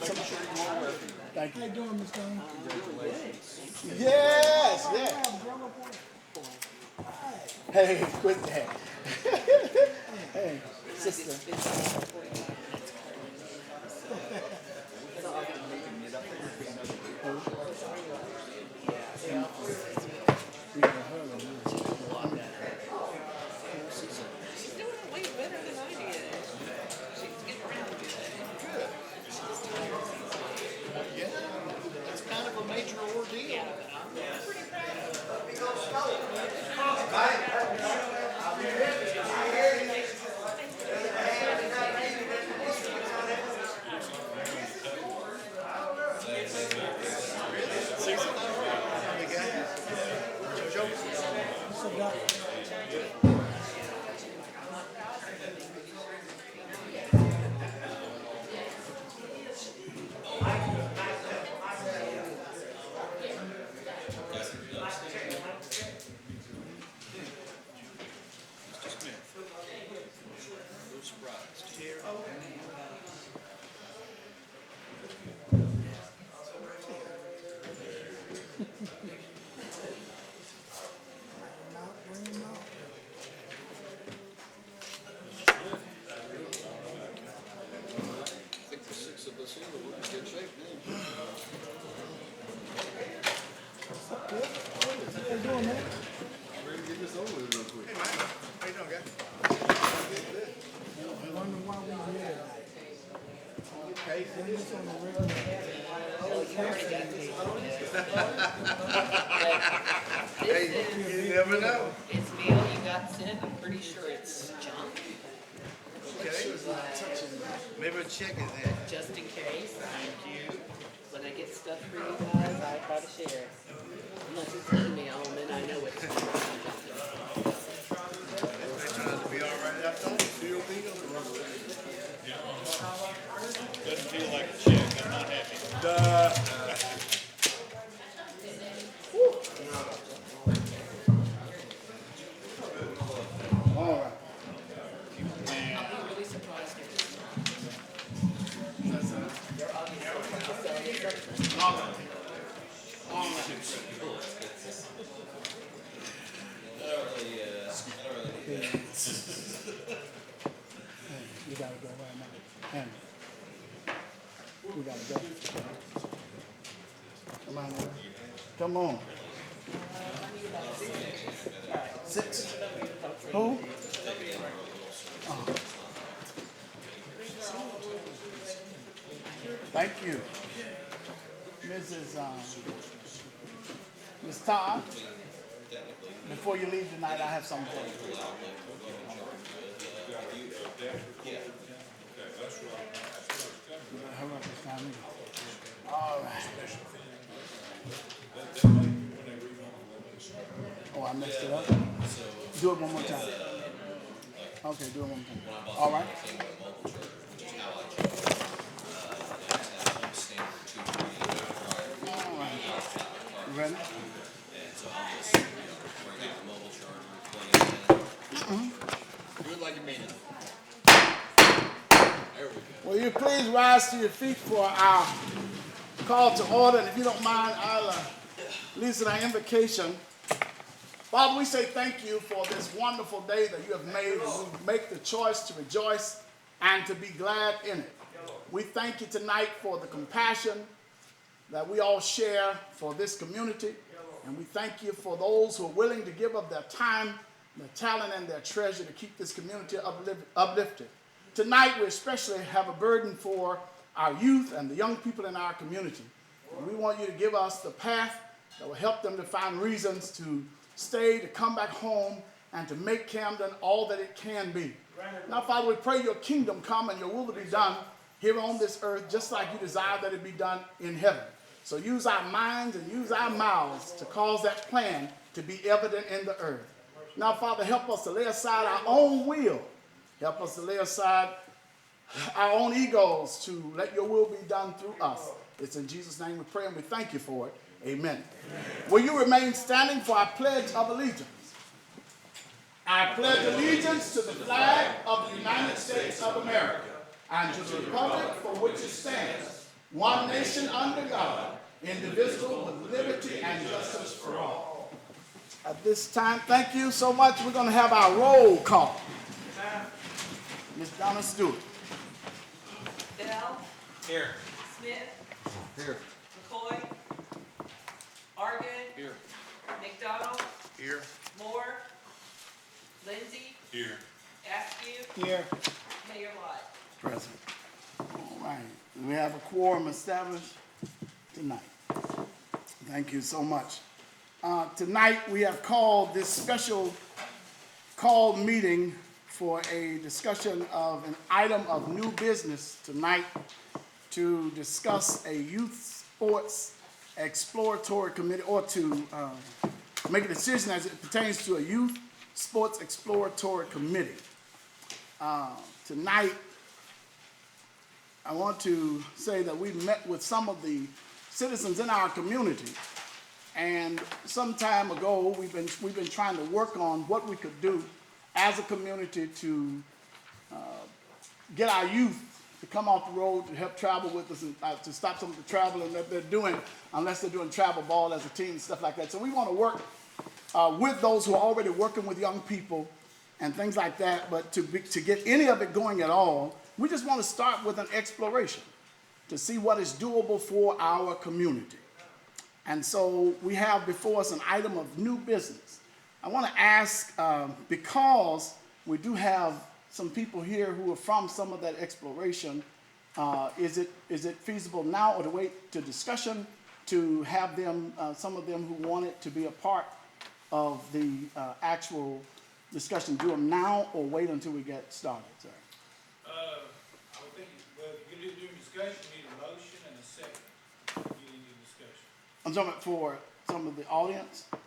Thank you. How you doing, Mr. Stone? Yes, yes. Hey, quit that. Hey, sister. She's doing it way better than I did. She's getting around good. Yeah, it's kind of a major ordeal. Yeah, but I'm pretty proud of her. I think the six of us here will be in good shape now. How you doing, man? Ready to get this over with real quick. Hey, man. How you doing, guys? I wonder why we here tonight. Bring this on the radio. You never know. It's mail you got sent. I'm pretty sure it's junk, Okay. Maybe a check is that. just in case. Thank you. When I get stuff for you guys, I try to share. Unless it's email, and then I know it's from They trying to be all right after all. Feel me? Doesn't feel like a check, I'm not happy. All right. I'll be really surprised if it's They're obviously selling something. You gotta go right now. And we gotta go. Come on, man. Come on. 6. Who? Oh. Thank you. Mrs. Ms. Todd, before you leave tonight, I have something for you. Hurry up this time. All right. Oh, I messed it up. Do it one more time. Okay, do it one more time. All right. All right. You ready? Do it like you mean it. There we go. Will you please rise to your feet for our call to order? And if you don't mind, I'll listen our invocation. Father, we say thank you for this wonderful day that you have made, and we make the choice to rejoice and to be glad in it. We thank you tonight for the compassion that we all share for this community, and we thank you for those who are willing to give up their time, their talent, and their treasure to keep this community uplifted. Tonight, we especially have a burden for our youth and the young people in our community. And we want you to give us the path that will help them to find reasons to stay, to come back home, and to make Camden all that it can be. Now, Father, we pray your kingdom come and your will to be done here on this earth, just like you desire that it be done in heaven. So use our minds and use our mouths to cause that plan to be evident in the earth. Now, Father, help us to lay aside our own will. Help us to lay aside our own egos to let your will be done through us. It's in Jesus' name we pray and we thank you for it. Amen. Will you remain standing for our pledge of allegiance? I pledge allegiance to the flag of the United States of America and to the republic for which it stands, one nation under God, indivisible with liberty and justice for all. At this time, thank you so much. We're going to have our roll call. Ms. Donna Stewart. Bell. Here. Smith. Here. McCoy. Argon. Here. McDonald. Here. Moore. Lindsay. Here. Askew. Here. Mayor White. Present. All right. We have a quorum established tonight. Thank you so much. Tonight we have called this special call meeting for a discussion of an item of new business tonight to discuss a youth sports exploratory committee, or to make a decision as it pertains to a youth sports exploratory committee. Tonight, I want to say that we met with some of the citizens in our community, and some time ago we've been trying to work on what we could do as a community to get our youth to come off the road to help travel with us and to stop some of the traveling that they're doing, unless they're doing travel ball as a team and stuff like that. So we want to work with those who are already working with young people and things like that. But to get any of it going at all, we just want to start with an exploration to see what is doable for our community. And so we have before us an item of new business. I want to ask, because we do have some people here who are from some of that exploration, is it feasible now or to wait to discussion to have them, some of them who want it to be a part of the actual discussion, do them now or wait until we get started, sir? I would think, well, if you're doing discussion, you need a motion and a second. You need a discussion. I'm talking about for some of the audience. We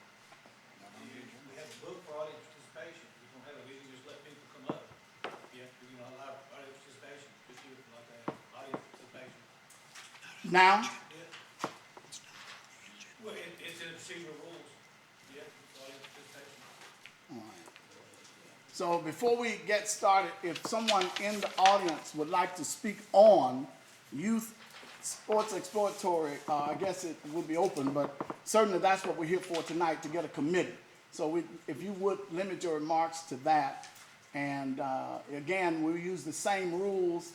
have a book for audience participation. We don't have a meeting, just let people come up. Yeah, you know, allow audience participation, just do it like that, audience participation. Now, Yeah. Well, it's in the procedural rules. Yeah, it's audience participation. so before we get started, if someone in the audience would like to speak on youth sports exploratory, I guess it would be open, but certainly that's what we're here for tonight, to get a committee. So if you would limit your remarks to that. And again, we'll use the same rules.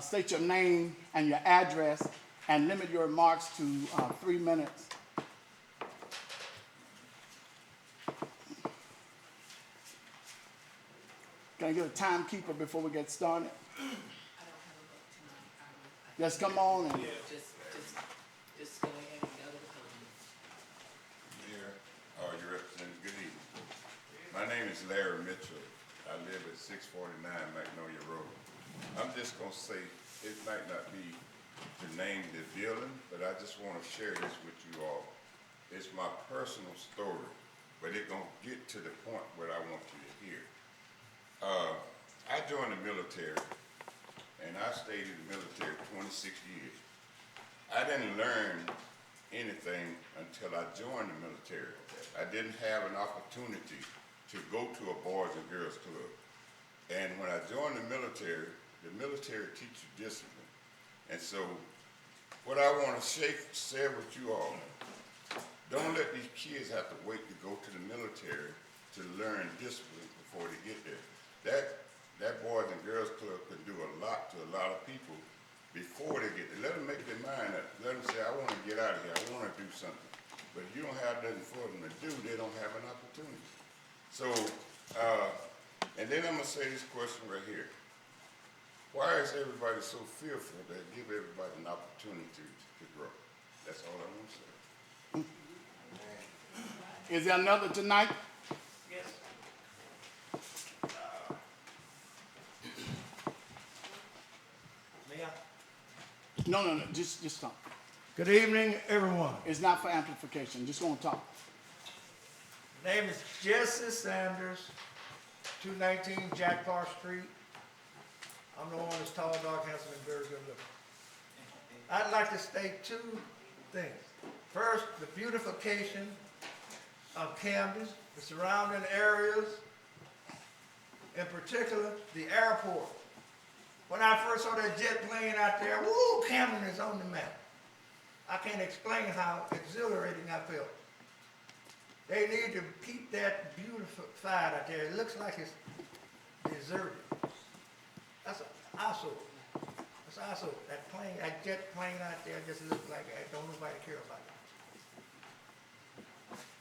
State your name and your address and limit your remarks to 3 minutes. Can I get a timekeeper before we get started? I don't have a vote tonight. Just come on and Just go ahead and go to the comments. Mayor, your representative, good evening. My name is Larry Mitchell. I live at 649 Magnolia Road. I'm just gonna say, it might not be to name the building, but I just wanna share this with you all. It's my personal story, but it's gonna get to the point where I want you to hear. I joined the military, and I stayed in the military 26 years. I didn't learn anything until I joined the military. I didn't have an opportunity to go to a Boys and Girls Club. And when I joined the military teaches you discipline. And so, what I want to share with you all, don't let these kids have to wait to go to the military to learn discipline before they get there. That Boys and Girls Club can do a lot to a lot of people before they get there. Let them make their mind up. Let them say, I want to get out of here. I want to do something. But if you don't have nothing for them to do, they don't have an opportunity. So, and then I'm going to say this question right here. Why is everybody so fearful that give everybody an opportunity to grow? That's all I want to say. is there another tonight? Yes. May I? No, just talk. Good evening, everyone. It's not for amplification, just gonna talk. Name is Jesse Sanders, 219 Jack Park Street. I'm the one that's tall, dark, handsome, and very good looking. I'd like to state two things. First, the beautification of Camden, the surrounding areas, in particular, the airport. When I first saw that jet plane out there, woo, Camden is on the map. I can't explain how exhilarating I felt. They need to keep that beautified out there. It looks like it's deserted. That's an eyesore. That's an eyesore. That plane, that jet plane out there just looks like don't nobody care about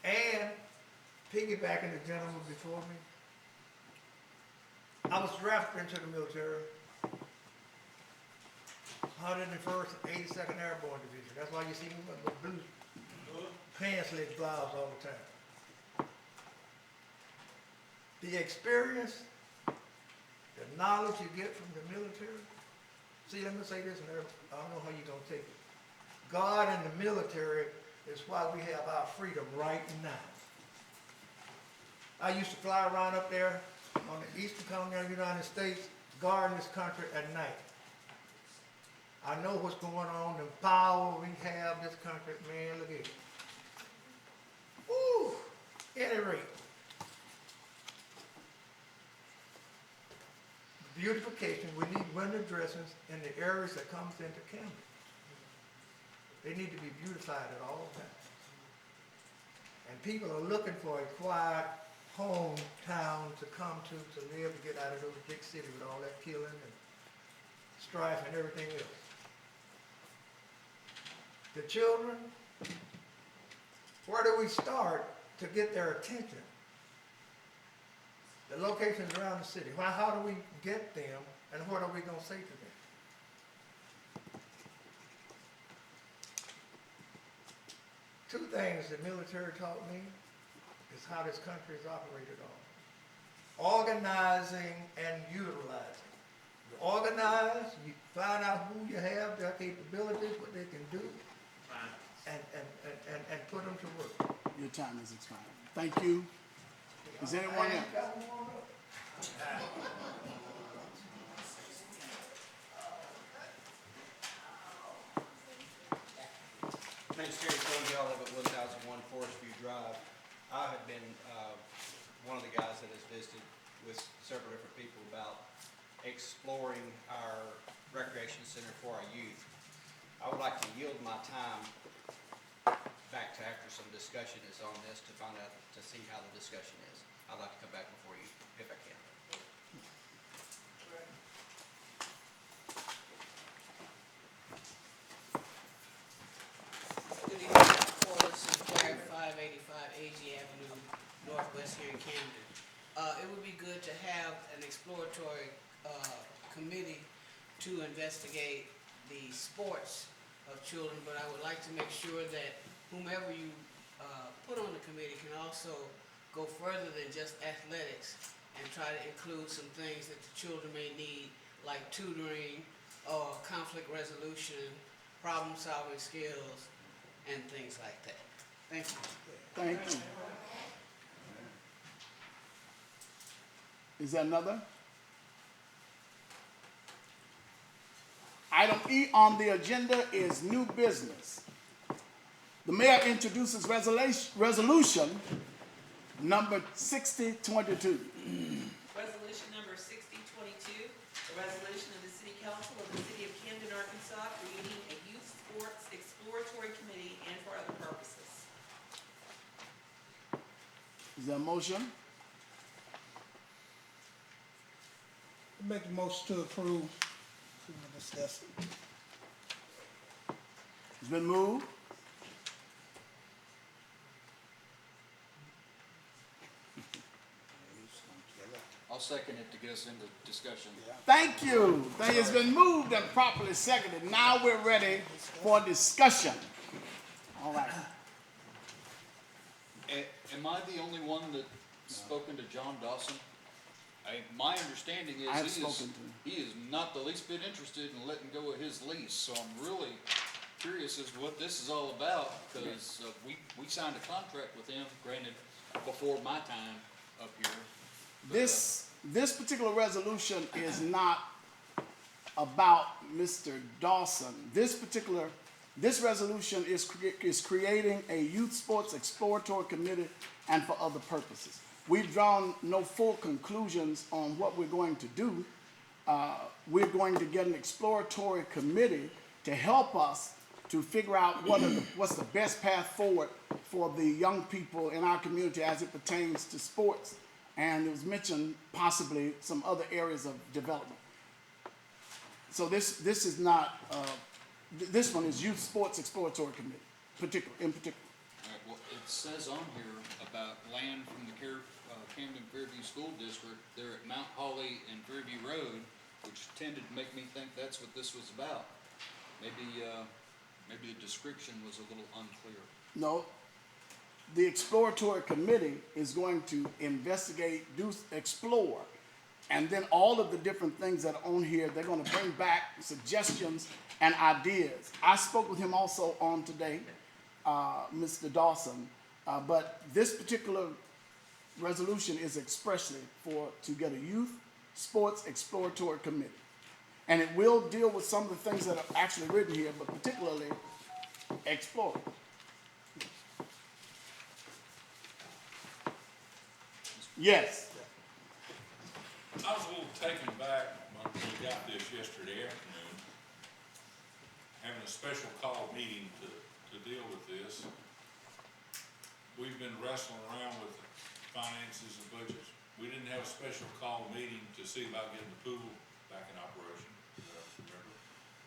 it. And piggybacking the gentleman before me, I was drafted into the military. 101st, 82nd Airborne Division. That's why you see me with my blue pants-leg blouse all the time. The experience, the knowledge you get from the military. See, let me say this, and I don't know how you're going to take it. God and the military is why we have our freedom right now. I used to fly around up there on the eastern continent of the United States, guarding this country at night. I know what's going on, the power we have this country, man, look at it. Woo! At any rate. Beautification, we need window dressings in the areas that comes into Camden. They need to be beautified at all times. And people are looking for a quiet hometown to come to live, to get out of those big cities with all that killing and strife and everything else. The children, where do we start to get their attention? The locations around the city. How do we get them, and what are we going to say to them? Two things the military taught me is how this country is operated on. Organizing and utilizing. You organize, you find out who you have, their capabilities, what they can do, and put them to work. Your time is expired. Thank you. Is anyone else? My name's Terry Cody. I live at 1001 Forest View Drive. I have been one of the guys that has visited with several different people about exploring our recreation center for our youth. I would like to yield my time back to after some discussion is on this to find out, to see how the discussion is. I'd like to come back before you if I can. Good evening, Corliss and Fire 585 AG Avenue, Northwest here in Camden. It would be good to have an exploratory committee to investigate the sports of children, but I would like to make sure that whomever you put on the committee can also go further than just athletics and try to include some things that the children may need, like tutoring or conflict resolution, problem-solving skills, and things like that. Thank you. Thank you. Is there another? Item E on the agenda is new business. The mayor introduces resolution number 6022. Resolution number 6022, a resolution of the City Council of the City of Camden, Arkansas, creating a youth sports exploratory committee and for other purposes. Is there a motion? Make the motion to approve. We'll discuss it. It's been moved. I'll second it to get us into discussion. Thank you. It's been moved and properly seconded. Now we're ready for discussion. All right. Am I the only one that's spoken to John Dawson? My understanding I have is spoken to him. he is not the least bit interested in letting go of his lease, so I'm really curious as to what this is all about, because we signed a contract with him, granted, before my time up here. But, This particular resolution is not about Mr. Dawson. This resolution is creating a youth sports exploratory committee and for other purposes. We've drawn no full conclusions on what we're going to do. we're going to get an exploratory committee to help us to figure out what's the best path forward for the young people in our community as it pertains to sports. And it was mentioned possibly some other areas of development. So this is not, this one is Youth Sports Exploratory Committee, in particular. All right, well, it says on here about land from the Camden Fairview School District there at Mount Holly and Fairview Road, which tended to make me think that's what this was about. Maybe the description was a little unclear. No, the exploratory committee is going to investigate, explore, and then all of the different things that are on here, they're going to bring back suggestions and ideas. I spoke with him also on today, Mr. Dawson, but this particular resolution is expressly to get a youth sports exploratory committee. And it will deal with some of the things that are actually written here, but particularly explore. Yes. I was a little taken back when we got this yesterday afternoon, having a special call meeting to deal with this. We've been wrestling around with finances and budgets. We didn't have a special call meeting to see about getting the pool back in operation, remember?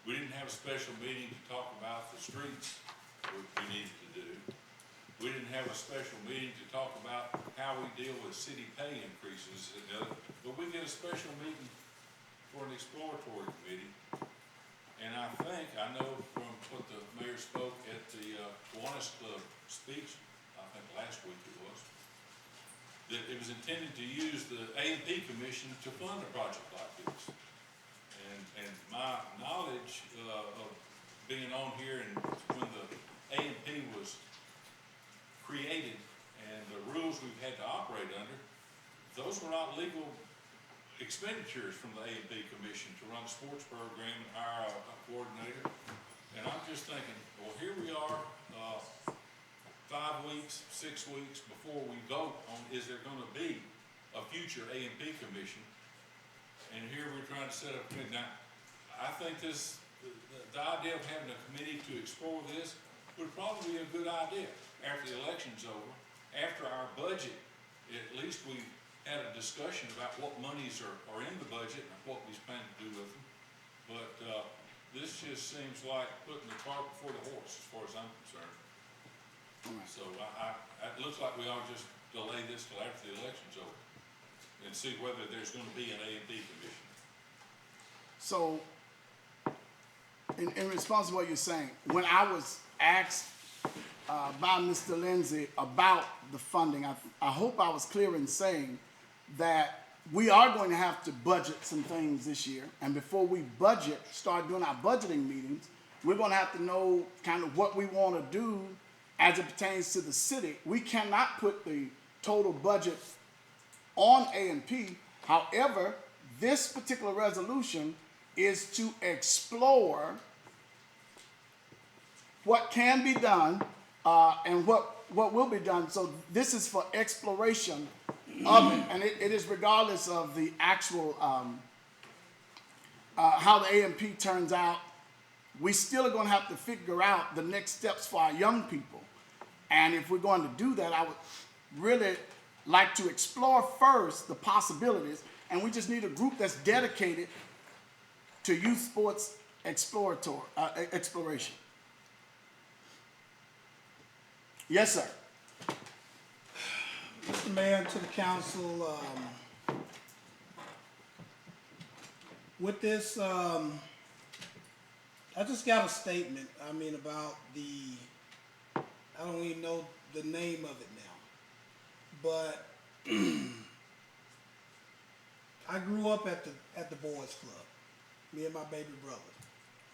We didn't have a special meeting to talk about the streets, which we needed to do. We didn't have a special meeting to talk about how we deal with city pay increases, but we get a special meeting for an exploratory committee. And I know from what the mayor spoke at the Kiwanis Club speech, I think last week it was, that it was intended to use the A&P Commission to fund a project like this. And my knowledge of being on here and when the A&P was created and the rules we've had to operate under, those were not legal expenditures from the A&P Commission to run a sports program and hire a coordinator. And I'm just thinking, well, here we are, 5 weeks, 6 weeks before we vote on is there going to be a future A&P Commission, and here we're trying to set up a committee. Now, I think the idea of having a committee to explore this would probably be a good idea. After the election's over, after our budget, at least we had a discussion about what monies are in the budget and what we plan to do with them. But this just seems like putting the cart before the horse, as far as I'm concerned. Right. So it looks like we ought to just delay this till after the election's over and see whether there's going to be an A&P commission. So, in response to what you're saying, when I was asked by Mr. Lindsay about the funding, I hope I was clear in saying that we are going to have to budget some things this year. And before we start doing our budgeting meetings, we're going to have to know kind of what we want to do as it pertains to the city. We cannot put the total budget on A&P. However, this particular resolution is to explore what can be done and what will be done. So this is for exploration of it, and it is regardless of the actual how the A&P turns out. We still are going to have to figure out the next steps for our young people. And if we're going to do that, I would really like to explore first the possibilities, and we just need a group that's dedicated to youth sports exploration. Yes, sir. Mr. Mayor, to the council, with this, I just got a statement, about I don't even know the name of it now, but I grew up at the boys club, me and my baby brother.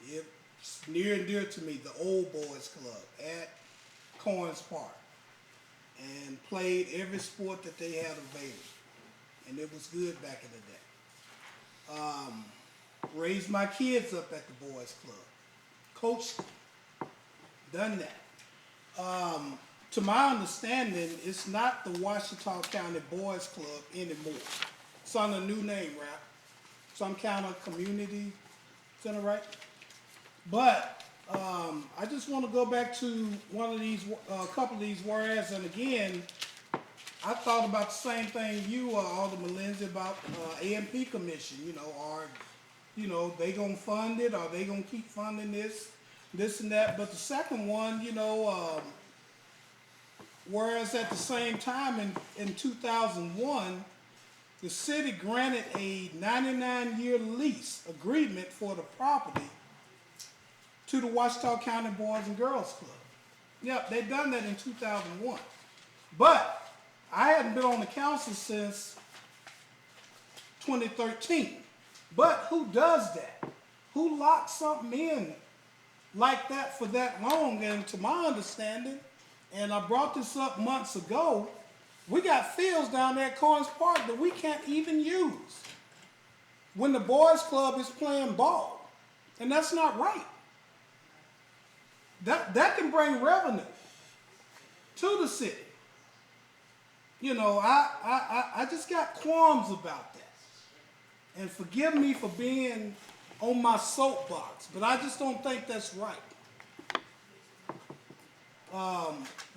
It's near and dear to me, the old boys club at Coins Park, and played every sport that they had available, and it was good back in the day. Raised my kids up at the boys club, coached, done that. To my understanding, it's not the Washita County Boys Club anymore. It's on a new name, right? some kind of community center, right? But I just want to go back to one of these, a couple of these whereas, and again, I thought about the same thing you, Alderman Lindsay, about AMP Commission. They gonna fund it? Are they gonna keep funding this and that? But the second one, whereas at the same time in 2001, the city granted a 99-year lease agreement for the property to the Ouachita County Boys and Girls Club. Yep, they done that in 2001. But I hadn't been on the council since 2013. But who does that? Who locks something in like that for that long? And to my understanding, and I brought this up months ago, we got fields down there at Corns Park that we can't even use when the boys club is playing ball. And that's not right. That can bring revenue to the city. I just got qualms about that. And forgive me for being on my soapbox, but I just don't think that's right.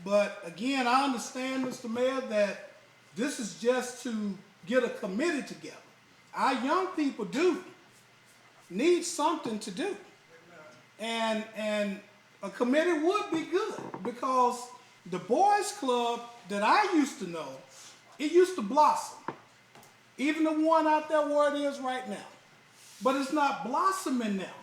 But again, I understand, Mr. Mayor, that this is just to get a committee together. Our young people do need something to do. And a committee would be good, because the boys club that I used to know, it used to blossom. Even the one out there where it is right now. But it's not blossoming now.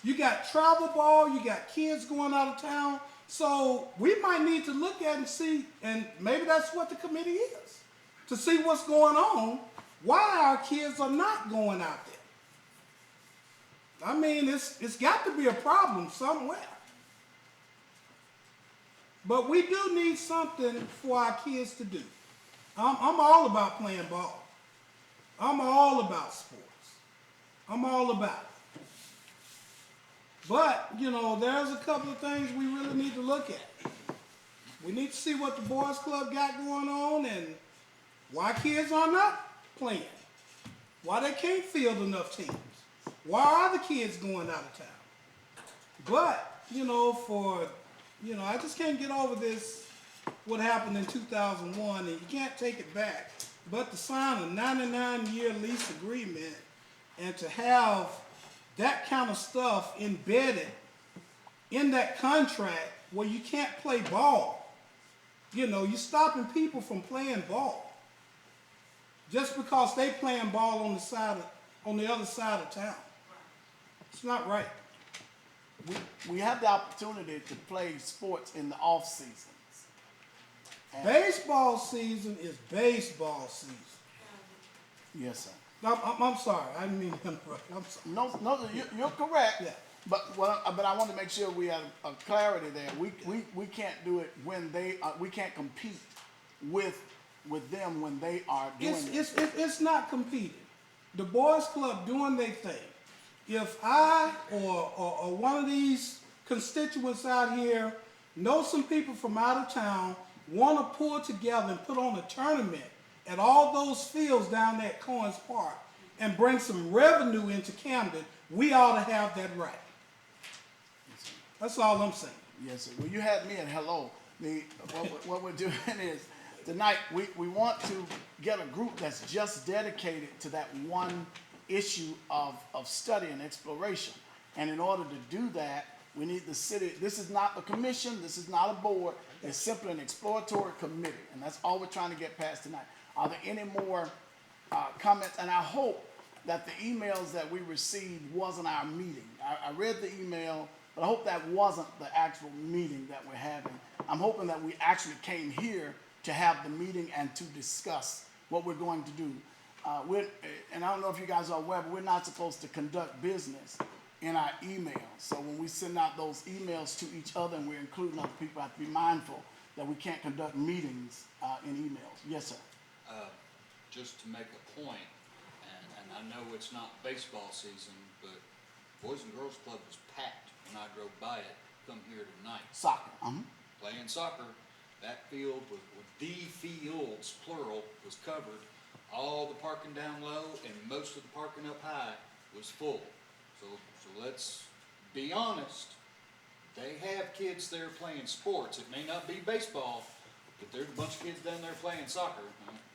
You got travel ball, you got kids going out of town. So we might need to look at and see, and maybe that's what the committee is, to see what's going on, why our kids are not going out there. I mean, it's got to be a problem somewhere. But we do need something for our kids to do. I'm all about playing ball. I'm all about sports. I'm all about it. But, there's a couple of things we really need to look at. We need to see what the boys club got going on and why kids are not playing. Why they can't field enough teams. Why are the kids going out of town? But, I just can't get over this, what happened in 2001, and you can't take it back. But to sign a 99-year lease agreement and to have that kind of stuff embedded in that contract where you can't play ball. You're stopping people from playing ball just because they playing ball on the other side of town. It's not right. We have the opportunity to play sports in the off seasons. Baseball season is baseball season. Yes, sir. I'm sorry. I didn't mean to interrupt. I'm sorry. No, you're correct. Yeah. But I want to make sure we have a clarity there. We can't do it when we can't compete with them when they are doing it. It's not competing. The boys club doing their thing. If I or one of these constituents out here know some people from out of town want to pull together and put on a tournament at all those fields down there at Corns Park and bring some revenue into Camden, we ought to have that right. That's all I'm saying. Yes, sir. Well, you had me at hello. What we're doing is, tonight we want to get a group that's just dedicated to that one issue of study and exploration. And in order to do that, we need the city. This is not a commission. This is not a board. It's simply an exploratory committee. And that's all we're trying to get past tonight. Are there any more comments? And I hope that the emails that we received wasn't our meeting. I read the email, but I hope that wasn't the actual meeting that we're having. I'm hoping that we actually came here to have the meeting and to discuss what we're going to do. And I don't know if you guys are aware, but we're not supposed to conduct business in our emails. So when we send out those emails to each other and we're including other people, I have to be mindful that we can't conduct meetings in emails. Yes, sir. Just to make a point, and I know it's not baseball season, but Boys and Girls Club was packed when I drove by it, come here tonight. Soccer. Playing soccer. That field, with the fields, plural, was covered. all the parking down low and most of the parking up high was full. So let's be honest. They have kids there playing sports. It may not be baseball, but there's a bunch of kids down there playing soccer.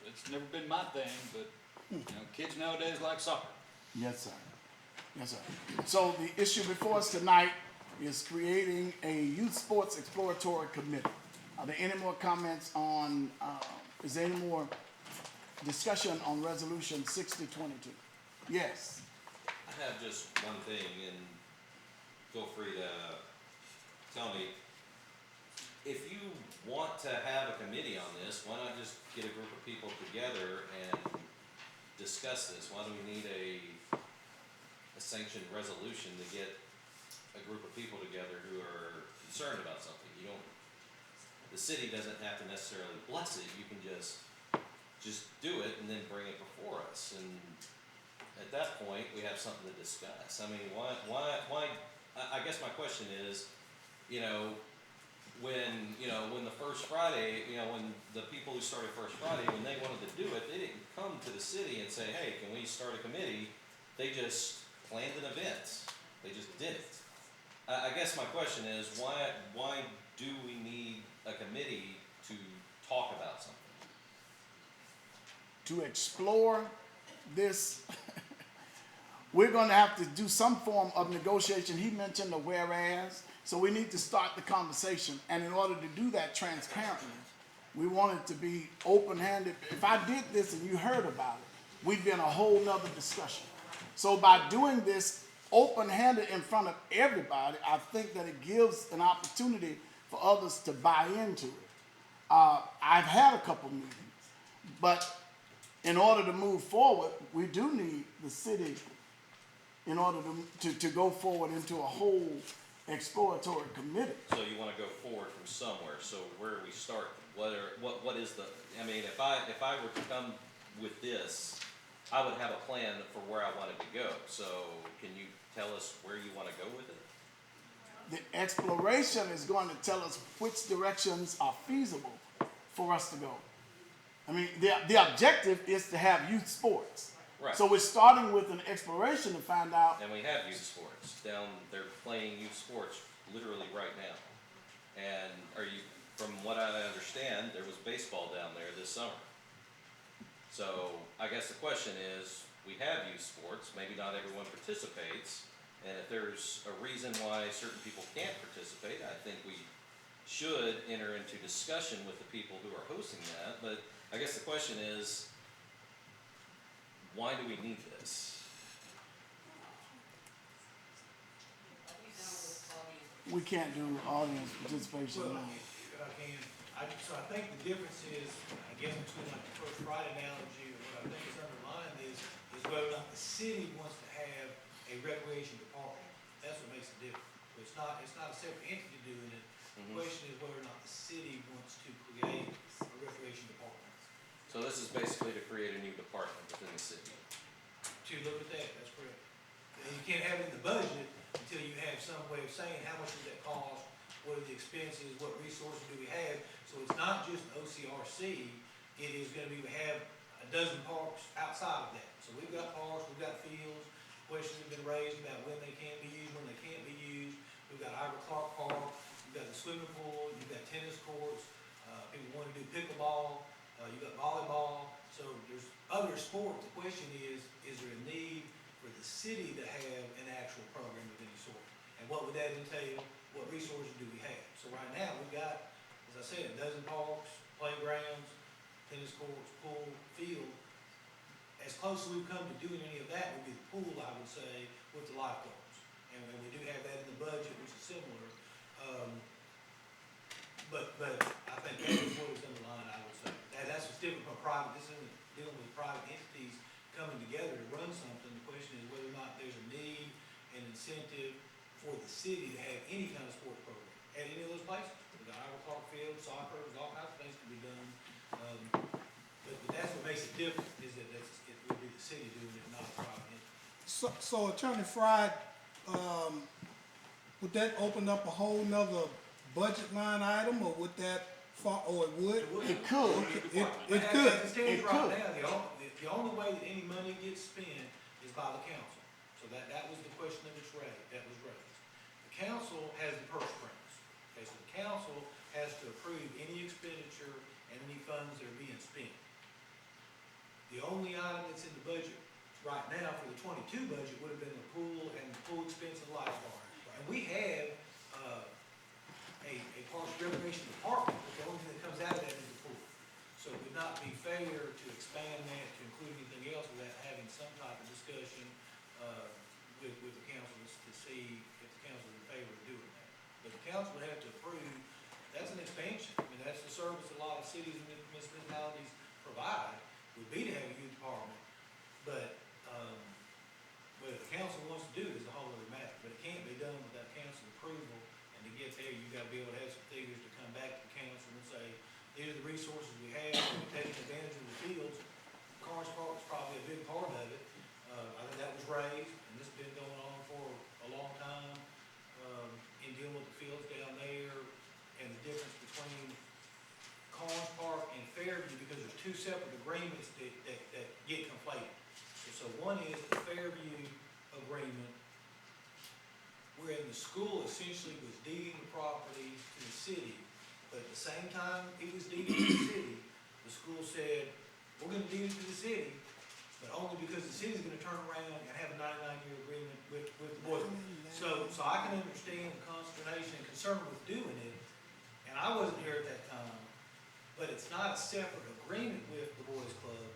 It's never been my thing, but kids nowadays like soccer. Yes, sir. Yes, sir. So the issue before us tonight is creating a youth sports exploratory committee. Are there any more comments on, is there any more discussion on resolution 6022? Yes. I have just one thing, and feel free to tell me. If you want to have a committee on this, why not just get a group of people together and discuss this? Why do we need a sanctioned resolution to get a group of people together who are concerned about something? The city doesn't have to necessarily bless it. You can just do it and then bring it before us. And at that point, we have something to discuss. I mean, why, I guess my question is, when the First Friday, when the people who started First Friday, when they wanted to do it, they didn't come to the city and say, hey, can we start a committee? They just planned an event. They just did it. I guess my question is, why do we need a committee to talk about something? To explore this, we're going to have to do some form of negotiation. He mentioned a whereas, so we need to start the conversation. And in order to do that transparently, we want it to be open-handed. If I did this and you heard about it, we'd be in a whole nother discussion. So by doing this open-handed in front of everybody, I think that it gives an opportunity for others to buy into it. I've had a couple meetings, but in order to move forward, we do need the city in order to go forward into a whole exploratory committee. So you want to go forward from somewhere. So where do we start? What is the? I mean, if I were to come with this, I would have a plan for where I wanted to go. So can you tell us where you want to go with it? The exploration is going to tell us which directions are feasible for us to go. I mean, the objective is to have youth sports. Right. So we're starting with an exploration to find out. And we have youth sports down. They're playing youth sports literally right now. And from what I understand, there was baseball down there this summer. So I guess the question is, we have youth sports. Maybe not everyone participates. And if there's a reason why certain people can't participate, I think we should enter into discussion with the people who are hosting that. But I guess the question is, why do we need this? We can't do audience participation now. If I can, so I think the difference is, I guess between like the First Friday analogy, or what I think is underlying is whether or not the city wants to have a recreation department. That's what makes it different. It's not a separate entity doing it. The question is whether or not the city wants to create a recreation department. So this is basically to create a new department within the city. To look at that, that's correct. And you can't have it in the budget until you have some way of saying how much does that cost, what are the expenses, what resources do we have. So it's not just OCRC, it is gonna be, we have a dozen parks outside of that. So we've got parks, we've got fields, questions have been raised about when they can be used, when they can't be used. We've got Ira Clark Park, you've got the swimming pool, you've got tennis courts, people want to do pickleball, you've got volleyball. So there's other sports. The question is there a need for the city to have an actual program of any sort? And what would that entail? What resources do we have? So right now, we've got, as I said, a dozen parks, playgrounds, tennis courts, pool, field. As close as we've come to doing any of that would be the pool, I would say, with the lifeguards. And we do have that in the budget, which is similar. But I think that is what is underlying, I would say. That's what's different from private. This isn't dealing with private entities coming together to run something. The question is whether or not there's a need and incentive for the city to have any kind of sports program at any of those places. We've got Ira Clark Field, soccer, there's all kinds of things to be done. But that's what makes it different, is that it would be the city doing it, not a private entity. So Attorney Fried, would that open up a whole nother budget line item, or would that, or it would? It could. It could. As it stands right now, the only way that any money gets spent is by the council. So that was the question that was raised. The council has the purse strings. Okay, so the council has to approve any expenditure and any funds that are being spent. The only item that's in the budget right now for the 22 budget would have been the pool and the pool expense and lifeguard. And we have, a Parks and Recreation department, but the only thing that comes out of that is the pool. So it would not be fair to expand that to include anything else without having some type of discussion, with the council to see if the council is in favor of doing that. But the council would have to approve, that's an expansion. I mean, that's the service a lot of cities and municipalities provide, would be to have a youth department. But, whether the council wants to do it is a whole other matter, but it can't be done without council approval. And to get there, you gotta be able to have some figures to come back to the council and say, these are the resources we have, we're taking advantage of the fields. Carnes Park is probably a big part of it. I think that was raised, and this has been going on for a long time, in dealing with the fields down there and the difference between Carnes Park and Fairview, because there's two separate agreements that get conflated. So one is the Fairview agreement, wherein the school essentially was deeding the property to the city, but at the same time it was deeded to the city, the school said, we're gonna deed it to the city, but only because the city's gonna turn around and have a 99-year agreement with the Boys Club. So I can understand the consternation and concern with doing it, and I wasn't here at that time, but it's not a separate agreement with the Boys Club.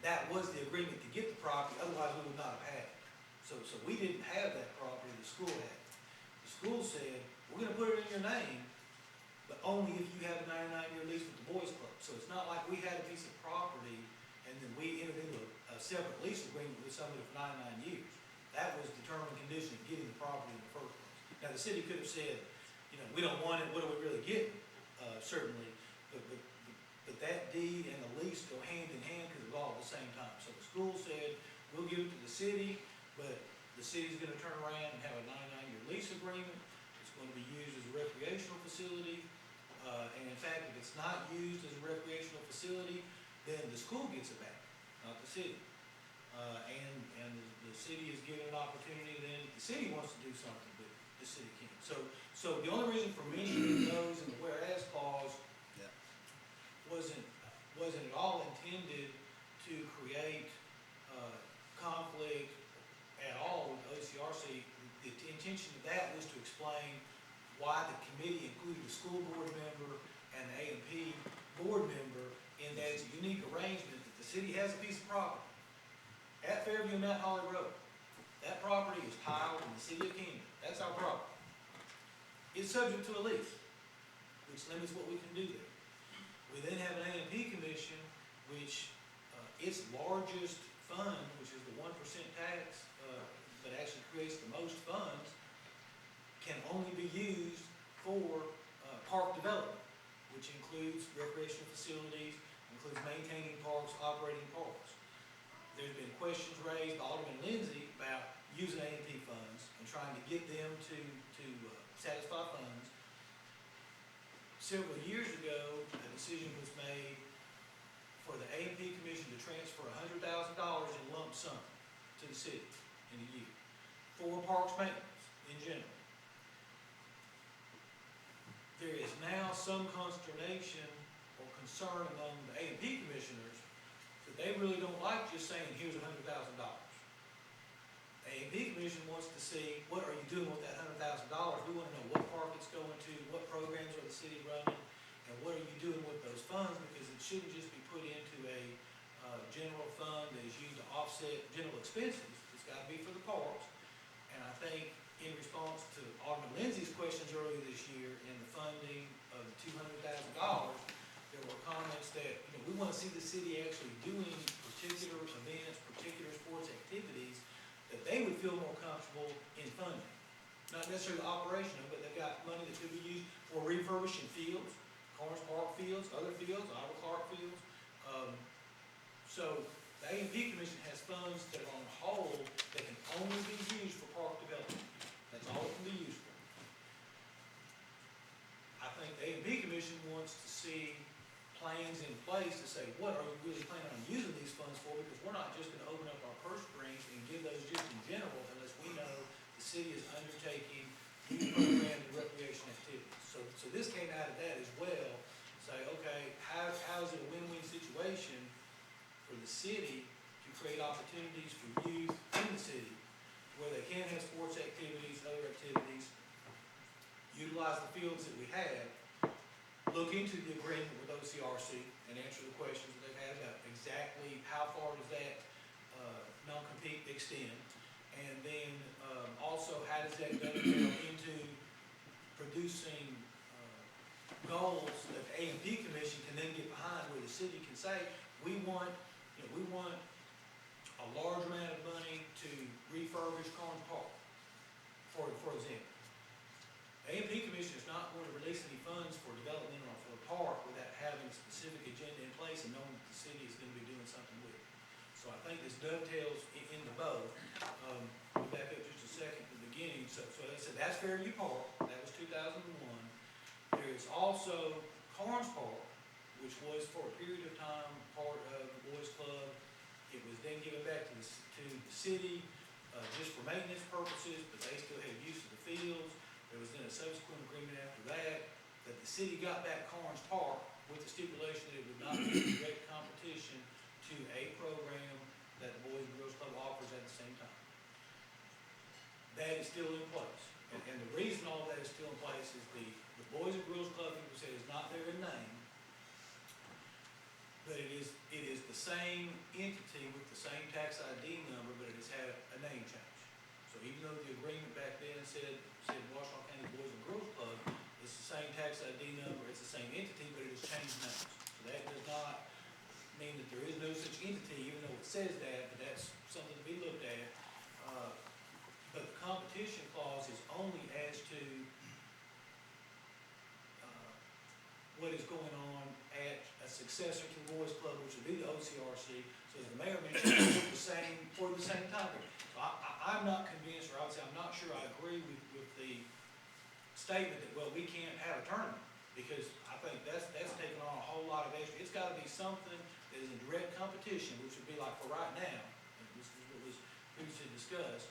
That was the agreement to get the property, otherwise we would not have had it. So we didn't have that property, the school had it. The school said, we're gonna put it in your name, but only if you have a 99-year lease with the Boys Club. So it's not like we had a piece of property and then we entered into a separate lease agreement with somebody for 99 years. That was the term and condition of getting the property in the first place. Now, the city could have said, you know, we don't want it, what are we really getting? Certainly, but that deed and the lease go hand in hand because it's all at the same time. So the school said, we'll give it to the city, but the city's gonna turn around and have a 99-year lease agreement. It's gonna be used as a recreational facility. And in fact, if it's not used as a recreational facility, then the school gets it back, not the city. And the city is given an opportunity, then if the city wants to do something, but the city can't. So the only reason for mentioning those in the whereas clause wasn't at all intended to create conflict at all with OCRC. The intention of that was to explain why the committee included a school board member and an A&P board member, in that it's a unique arrangement that the city has a piece of property at Fairview and Mount Holly Road. That property is tiled in the city of Camden. That's our property. It's subject to a lease, which limits what we can do there. We then have an A&P commission, which its largest fund, which is the 1% tax, that actually creates the most funds, can only be used for park development, which includes recreational facilities, includes maintaining parks, operating parks. There's been questions raised by Alderman Lindsay about using A&P funds and trying to get them to satisfy funds. Several years ago, a decision was made for the A&P Commission to transfer $100,000 in lump sum to the city in a year for parks maintenance in general. There is now some consternation or concern among the A&P commissioners that they really don't like just saying, here's $100,000. The A&P commission wants to see, what are you doing with that $100,000? We want to know what park it's going to, what programs are the city running, and what are you doing with those funds, because it shouldn't just be put into a general fund that is used to offset general expenses. It's got to be for the parks. And I think in response to Alderman Lindsay's questions earlier this year in the funding of the $200,000, there were comments that, you know, we want to see the city actually doing particular events, particular sports activities that they would feel more comfortable in funding. Not necessarily the operation of it, but they've got money that could be used for refurbishing fields, Carnes Park fields, other fields, Iowa Clark fields. So the A&P Commission has funds that are on hold that can only be used for park development. That's all it can be used for. I think the A&P Commission wants to see plans in place to say, what are we really planning on using these funds for? Because we're not just gonna open up our purse strings and give those just in general unless we know the city is undertaking new program and recreation activities. So this came out of that as well. Say, okay, how is it a win-win situation for the city to create opportunities for youth in the city where they can have sports activities, other activities, utilize the fields that we have, look into the agreement with OCRC and answer the questions that they've had about exactly how far does that non-compete extend, and then also how does that dovetail into producing goals that the A&P Commission can then get behind, where the city can say, we want a large amount of money to refurbish Carnes Park, for example. A&P Commission is not going to release any funds for development or for a park without having a specific agenda in place and knowing that the city is going to be doing something with it. So I think this dovetails in the bow. We'll back up just a second at the beginning. So I said that's Fairview Park. That was 2001. There is also Carnes Park, which was for a period of time part of the Boys Club. It was then given back to the city just for maintenance purposes, but they still had use of the fields. There was then a subsequent agreement after that the city got back Carnes Park with the stipulation that it would not be in direct competition to a program that the Boys and Girls Club offers at the same time. That is still in place. And the reason all that is still in place is the Boys and Girls Club, people say, is not there in name, but it is the same entity with the same tax ID number, but it has had a name change. So even though the agreement back then said Washington County Boys and Girls Club, it's the same tax ID number, it's the same entity, but it has changed names. So that does not mean that there is no such entity, even though it says that, but that's something to be looked at. But the competition clause is only as to what is going on at a successor to the Boys Club, which would be the OCRC. So as the mayor mentioned, for the same time period. So I'm not convinced, or I would say I'm not sure I agree with the statement that, well, we can't have a tournament, because I think that's taking on a whole lot of extra. It's got to be something that is in direct competition, which would be like for right now, and this is what was previously discussed.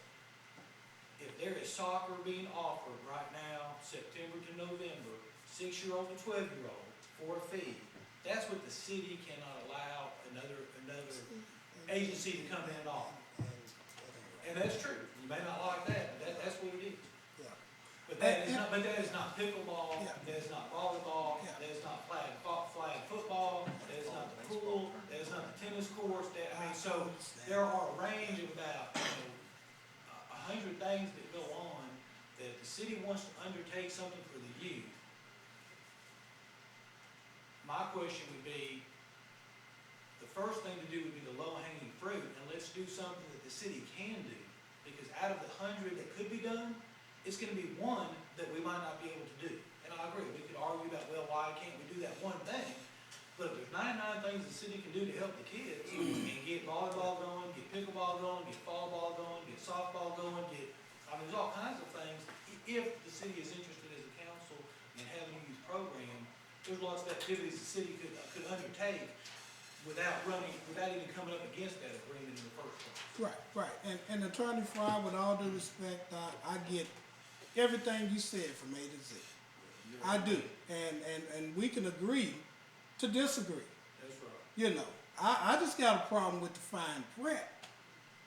If there is soccer being offered right now, September to November, 6-year-old and 12-year-old for a fee, that's what the city cannot allow another agency to come in and offer. And that's true. You may not like that, but that's what it is. Yeah. But that is not pickleball, Yeah. that is not volleyball, Yeah. that is not flag football, that is not the pool, that is not the tennis courts, so there are a range of about, 100 things that go on that if the city wants to undertake something for the youth. My question would be, the first thing to do would be the low-hanging fruit, and let's do something that the city can do. Because out of the 100 that could be done, it's gonna be one that we might not be able to do. And I agree, we could argue about, well, why can't we do that one thing? But if there's 99 things the city can do to help the kids, and get volleyball going, get pickleball going, get fall ball going, get softball going, there's all kinds of things. If the city is interested as a council in having a youth program, there's lots of activities the city could undertake without even coming up against that agreement in the first place. Right. And Attorney Fry, with all due respect, I get everything you said from A to Z. I do. And we can agree to disagree. That's right. You know, I just got a problem with the fine print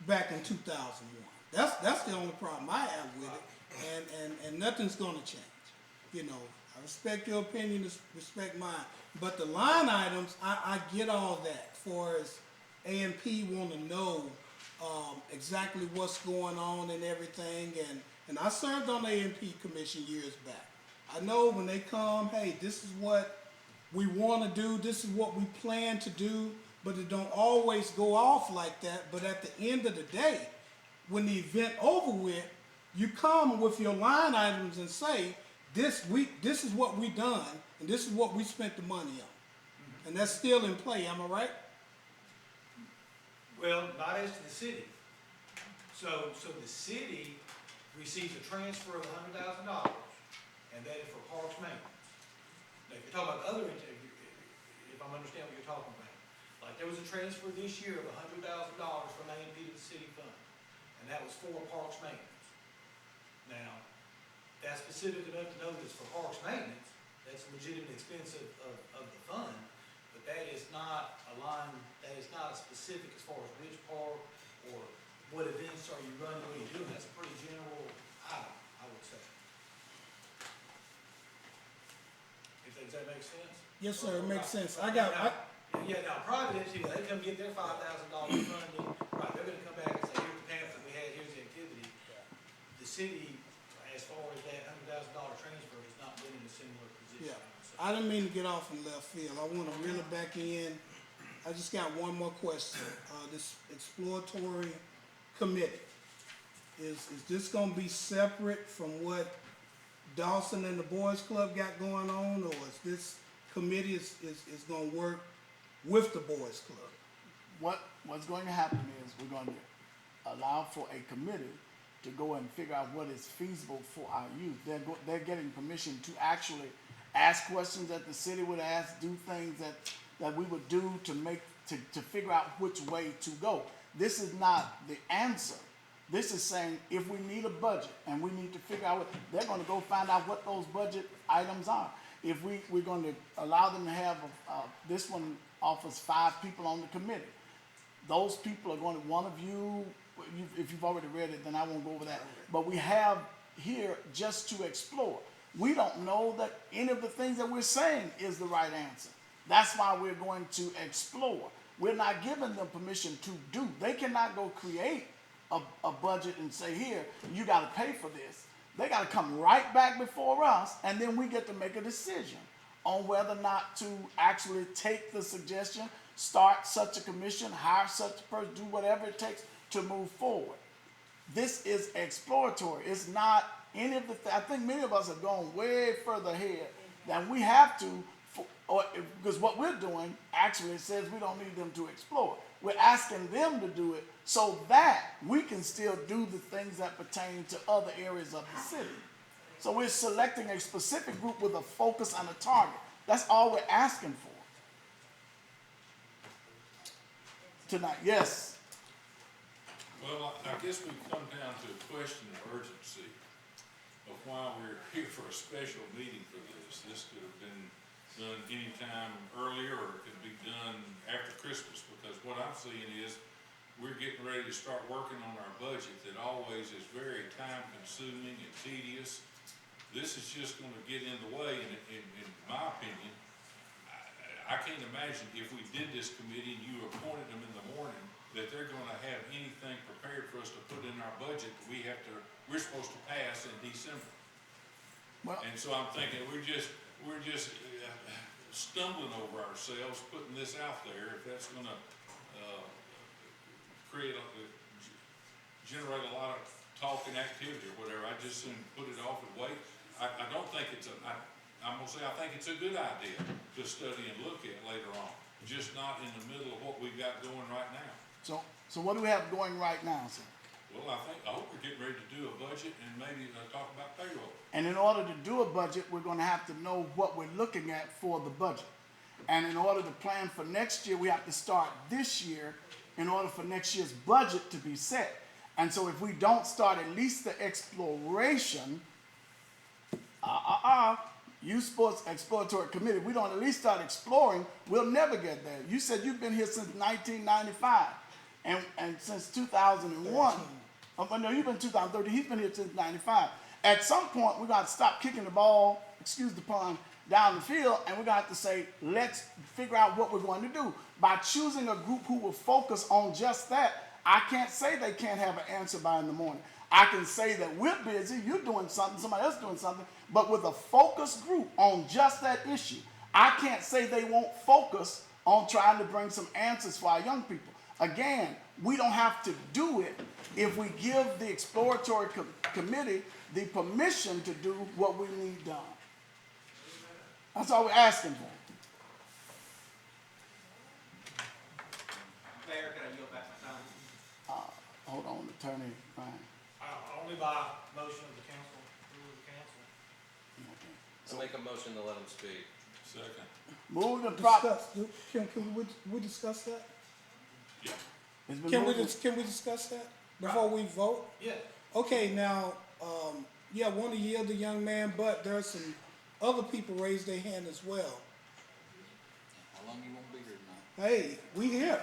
back in 2001. That's the only problem I have with it, and nothing's gonna change. You know, I respect your opinion, respect mine, but the line items, I get all that. For as A&P want to know exactly what's going on and everything, and I served on the A&P commission years back. I know when they come, hey, this is what we want to do, this is what we plan to do, but it don't always go off like that. But at the end of the day, when the event over with, you come with your line items and say, this is what we done, and this is what we spent the money on. And that's still in play, am I right? Well, not as to the city. So the city receives a transfer of $100,000, and that is for parks maintenance. Now, if you're talking about the other, if I'm there was a transfer this year of $100,000 from A&P to the city fund, and that was for parks maintenance. Now, that's specific enough to know that it's for parks maintenance, that's a legitimate expense of the fund, but that is not a line, that is not specific as far as which park or what events are you running, what are you doing, that's a pretty general item, I would say. Does that make sense? Yes, sir, it makes sense. Yeah, now, private entity, they come get their $5,000 funding, right, they're gonna come back and say, here's the pamphlet we had, here's the activity. The city, as far as that $100,000 transfer, has not been in a similar position. Yeah, I would say. I didn't mean to get off in left field. I want to reel it back in. I just got one more question. This exploratory committee, is this gonna be separate from what Dawson and the Boys Club got going on, or is this committee is gonna work with the Boys Club? What's going to happen is we're going to allow for a committee to go and figure out what is feasible for our youth. They're getting permission to actually ask questions that the city would ask, do things that we would do to figure out which way to go. This is not the answer. This is saying if we need a budget and we need to figure out they're going to go find out what those budget items are. If we're going to allow them to have, this one offers 5 people on the committee. Those people are going to, one of you, if you've already read it, then I won't go over that. But we have here just to explore. We don't know that any of the things that we're saying is the right answer. That's why we're going to explore. We're not giving them permission to do. They cannot go create a budget and say, here, you got to pay for this. They got to come right back before us, and then we get to make a decision on whether or not to actually take the suggestion, start such a commission, hire such a person, do whatever it takes to move forward. This is exploratory. It's not any of the, I think many of us have gone way further ahead than we have to, because what we're doing actually says we don't need them to explore. We're asking them to do it so that we can still do the things that pertain to other areas of the city. So we're selecting a specific group with a focus on a target. That's all we're asking for. Tonight, yes. Well, I guess we come down to a question of urgency of why we're here for a special meeting for this. This could have been done any time earlier, or it could be done after Christmas, because what I'm seeing is we're getting ready to start working on our budget that always is very time consuming and tedious. This is just gonna get in the way, and in my opinion, I can't imagine if we did this committee and you appointed them in the morning, that they're gonna have anything prepared for us to put in our budget that we're supposed to pass in December. Well, And so I'm thinking, we're just stumbling over ourselves putting this out there. If that's gonna generate a lot of talk and activity or whatever, I just soon put it off and wait. I don't think I'm gonna say I think it's a good idea to study and look at later on, just not in the middle of what we've got going right now. So what do we have going right now, sir? Well, I hope we're getting ready to do a budget and maybe talk about payroll. And in order to do a budget, we're going to have to know what we're looking at for the budget. And in order to plan for next year, we have to start this year in order for next year's budget to be set. And so if we don't start at least the exploration, youth sports exploratory committee, we don't at least start exploring, we'll never get there. You said you've been here since 1995 and since 2001. No, you've been 2013. He's been here since 95. At some point, we're going to stop kicking the ball, excuse the pun, down the field, and we're going to have to say, let's figure out what we're going to do. By choosing a group who will focus on just that, I can't say they can't have an answer by in the morning. I can say that we're busy, you're doing something, somebody else doing something, but with a focused group on just that issue, I can't say they won't focus on trying to bring some answers for our young people. Again, we don't have to do it if we give the exploratory committee the permission to do what we need done. That's all we're asking for. Mayor, can I yield back my time? Hold on, Attorney Ryan. Only by motion of the council, rule of the council. Okay. So make a motion to let them speak. Second. Moved and properly. Can we discuss that? Yeah. It's been Can we moved. can we discuss that before we vote? Yeah. Okay, now, yeah, I want to yield the young man, but there are some other people raised their hand as well. How long you gonna be here tonight? Hey, we here.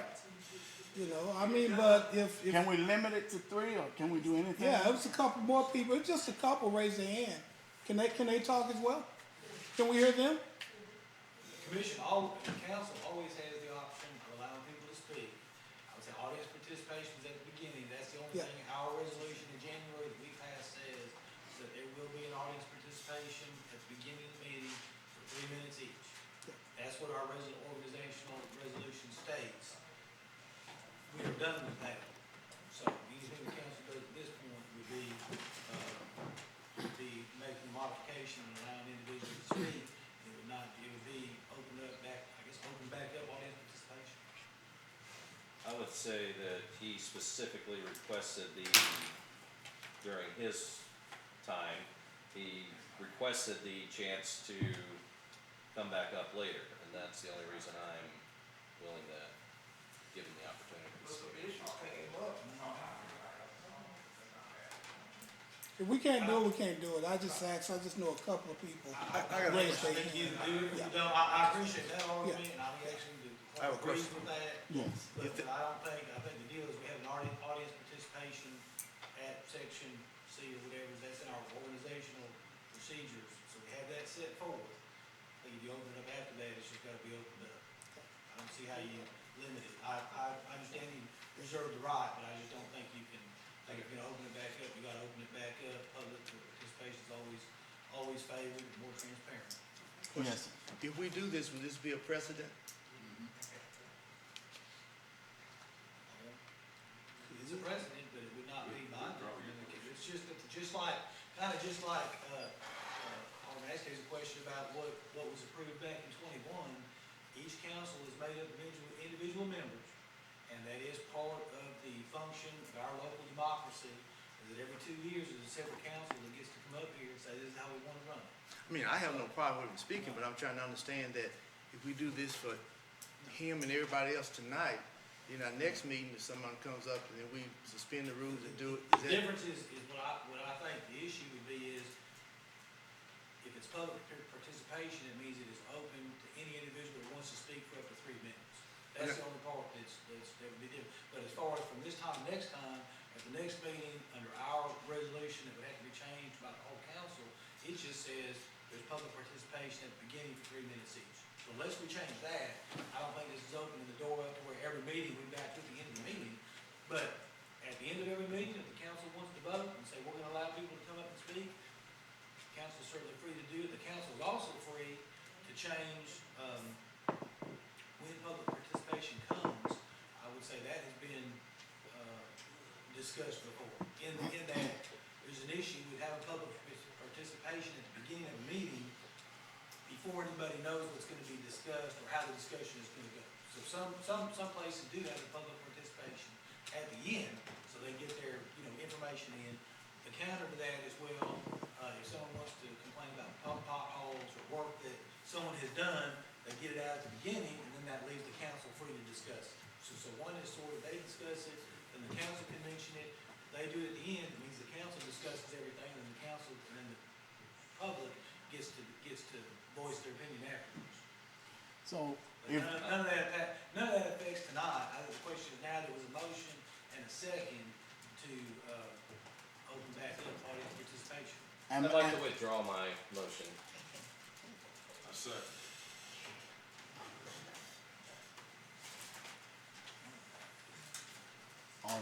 You know, I mean, but if Can we limit it to 3 or can we do anything? yeah, it was a couple more people. It's just a couple raised their hand. Can they talk as well? Can we hear them? The council always has the option of allowing people to speak. I would say audience participation is at the beginning, that's the only Yeah. thing, our resolution in January that we passed says that there will be an audience participation at the beginning of the meeting for 3 minutes each. That's what our organizational resolution states. We are done with that. So anything the council does at this point would be making a modification and allowing individuals to speak. It would be open back up audience participation. I would say that he specifically requested during his time, he requested the chance to come back up later, and that's the only reason I'm willing to give him the opportunity to speak. If we can't do it, we can't do it. I just know a couple of people raised their hand. You do, you don't, I appreciate that argument, and I actually do. I have a Agree question. with that. Yes. But I think the deal is we have an audience participation at section C or whatever, that's in our organizational procedures, so we have that set forth. I think if you open it up after that, it's just gotta be opened up. I don't see how you limit it. I understand you reserve the right, but I just don't think you can, like, if you're gonna open it back up, you gotta open it back up. Public participation is always favored and more transparent. Yes. If we do this, will this be a precedent? It's a precedent, but it would not be binding. It's just like, Alderman asked a question about what was approved back in 21. Each council is made up of individual members, and that is part of the function of our local democracy, is that every 2 years there's a separate council that gets to come up here and say, this is how we want to run it. I mean, I have no problem with him speaking, but I'm trying to understand that if we do this for him and everybody else tonight, then our next meeting, if someone comes up and then we suspend the rules and do it, The difference is what I think the issue would be is, if it's public participation, it means it is open to any individual who wants to speak for up to 3 minutes. That's the only part that would be different. But as far as from this time, next time, at the next meeting, under our resolution, that would have to be changed by the whole council, it just says there's public participation at the beginning for 3 minutes each. So unless we change that, I don't think this is opening the door up to where every meeting we've got to the end of the meeting. But at the end of every meeting, if the council wants to vote and say, we're gonna allow people to come up and speak, the council is certainly free to do it. The council is also free to change, when public participation comes. I would say that has been, discussed before. In that, there's an issue with having public participation at the beginning of a meeting before anybody knows what's gonna be discussed or how the discussion is gonna go. So some places do have the public participation at the end, so they get their, information in. The counter to that is, well, if someone wants to complain about potholes or work that someone has done, they get it out at the beginning, and then that leaves the council free to discuss it. So one is sort of, they discuss it, then the council can mention it, they do it at the end, it means the council discusses everything, and the council, and then the public gets to voice their opinion afterwards. So But if, none of that affects tonight. The question is now, there was a motion and a second to, open back up audience participation. and, I'd like to withdraw my motion. I second. all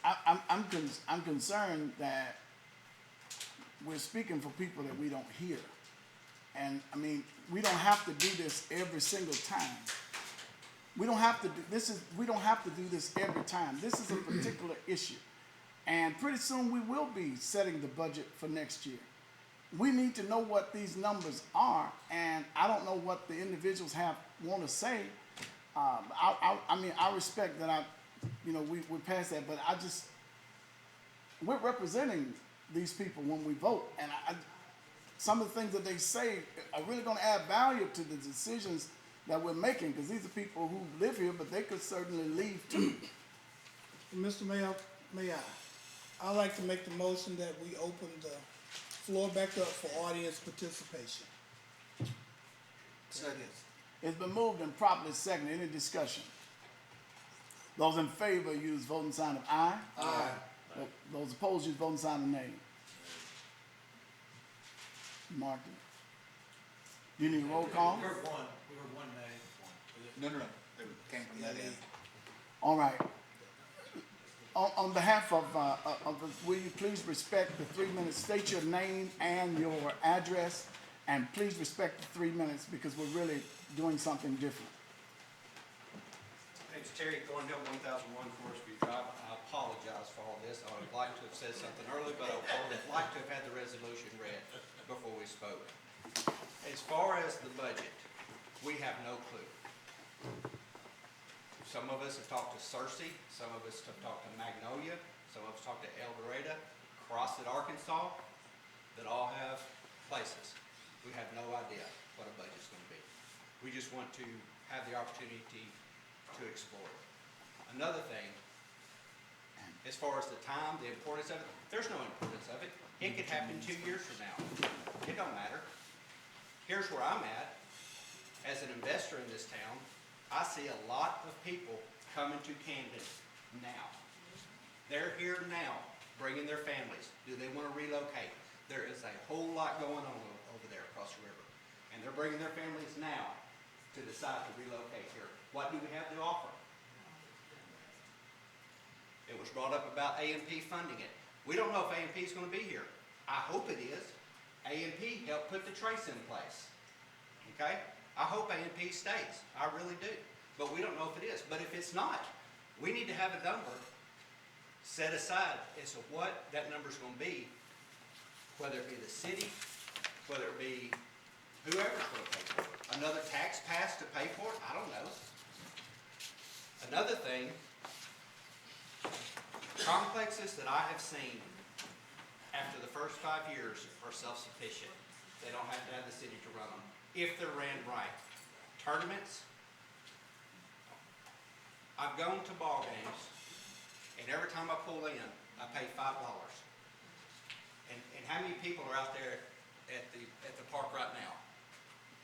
right. I'm concerned that we're speaking for people that we don't hear. And I mean, we don't have to do this every single time. We don't have to do this every time. This is a particular issue. And pretty soon we will be setting the budget for next year. We need to know what these numbers are, and I don't know what the individuals want to say. I mean, I respect that we passed that, but we're representing these people when we vote. And some of the things that they say are really going to add value to the decisions that we're making, because these are people who live here, but they could certainly leave too. Mr. Mayor, I'd like to make the motion that we open the floor back up for audience participation. Second. It's been moved and properly seconded. Any discussion? Those in favor use voting sign of aye. Aye. Those opposed use voting sign of nay. Mark it. Do you need a roll call? We heard one nay. No. They came from that end. All right. On behalf of will you please respect the 3 minutes? State your name and your address, and please respect the 3 minutes because we're really doing something different. My name's Terry Thornhill, 1001 Forest View Drive. I apologize for all this. I would like to have said something earlier, but I would like to have had the resolution read before we spoke. As far as the budget, we have no clue. Some of us have talked to Cersei, some of us have talked to Magnolia, some of us talked to El Dorado, Crossett, Arkansas, that all have places. We have no idea what a budget's going to be. We just want to have the opportunity to explore it. Another thing, as far as the time, the importance of it, there's no importance of it. It could happen 2 years from now. It don't matter. Here's where I'm at. As an investor in this town, I see a lot of people coming to Camden now. They're here now, bringing their families. Do they want to relocate? There is a whole lot going on over there across the river. And they're bringing their families now to decide to relocate here. What do we have to offer? It was brought up about A&P funding it. We don't know if A&P is going to be here. I hope it is. A&P helped put the trace in place. Okay? I hope A&P stays. I really do. But we don't know if it is. But if it's not, we need to have a number set aside as to what that number is going to be, whether it be the city, whether it be whoever's going to pay for it. Another tax pass to pay for it? I don't know. Another thing, complexes that I have seen after the first 5 years are self-sufficient. They don't have to have the city to run them if they're ran right. Tournaments, I've gone to ball games, and every time I pull in, I pay $5. And how many people are out there at the park right now?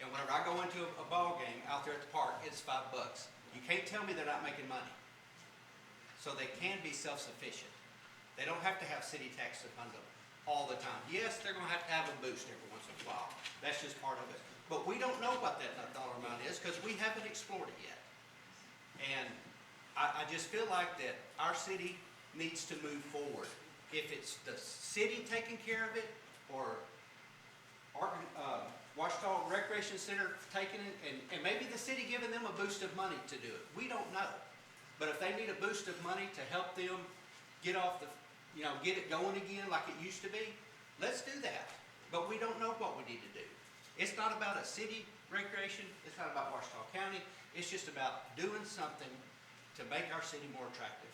And whenever I go into a ball game out there at the park, it's $5. You can't tell me they're not making money. So they can be self-sufficient. They don't have to have city tax to fund them all the time. Yes, they're going to have a boost every once in a while. That's just part of it. But we don't know what that dollar amount is because we haven't explored it yet. And I just feel like that our city needs to move forward. If it's the city taking care of it or Washita Recreation Center taking it, and maybe the city giving them a boost of money to do it. We don't know. But if they need a boost of money to help them get off the, get it going again like it used to be, let's do that. But we don't know what we need to do. It's not about a city recreation. It's not about Washita County. It's just about doing something to make our city more attractive.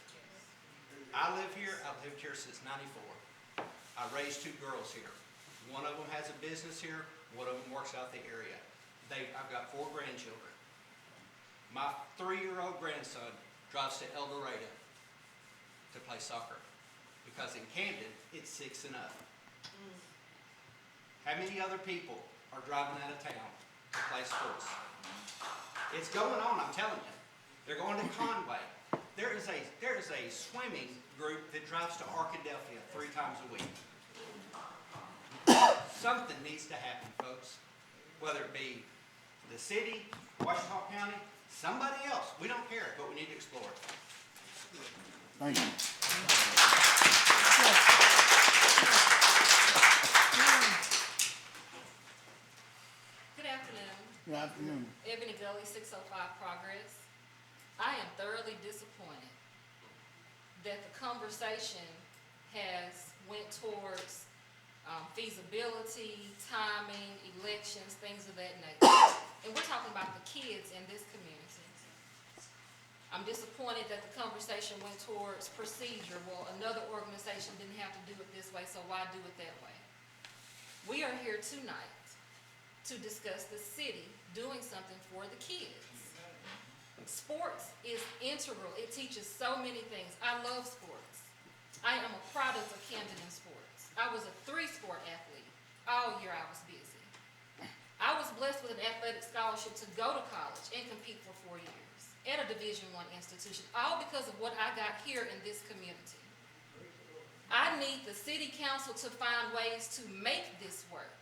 I live here. I've lived here since '94. I raised 2 girls here. One of them has a business here. One of them works out the area. I've got 4 grandchildren. My 3-year-old grandson drives to El Dorado to play soccer because in Camden it's 6 and up. How many other people are driving out of town to play sports? It's going on, I'm telling you. They're going to Conway. There is a swimming group that drives to Arkadelphia 3 times a week. Something needs to happen, folks. Whether it be the city, Washita County, somebody else. We don't care, but we need to explore it. Thank you. Good afternoon. Good afternoon. Ebony Gully, 605 Progress. I am thoroughly disappointed that the conversation has went towards feasibility, timing, elections, things of that nature. And we're talking about the kids in this community. I'm disappointed that the conversation went towards procedure. Well, another organization didn't have to do it this way, so why do it that way? We are here tonight to discuss the city doing something for the kids. Sports is integral. It teaches so many things. I love sports. I am a product of Camden in sports. I was a 3-sport athlete. All year I was busy. I was blessed with an athletic scholarship to go to college and compete for 4 years at a Division I institution, all because of what I got here in this community. I need the city council to find ways to make this work,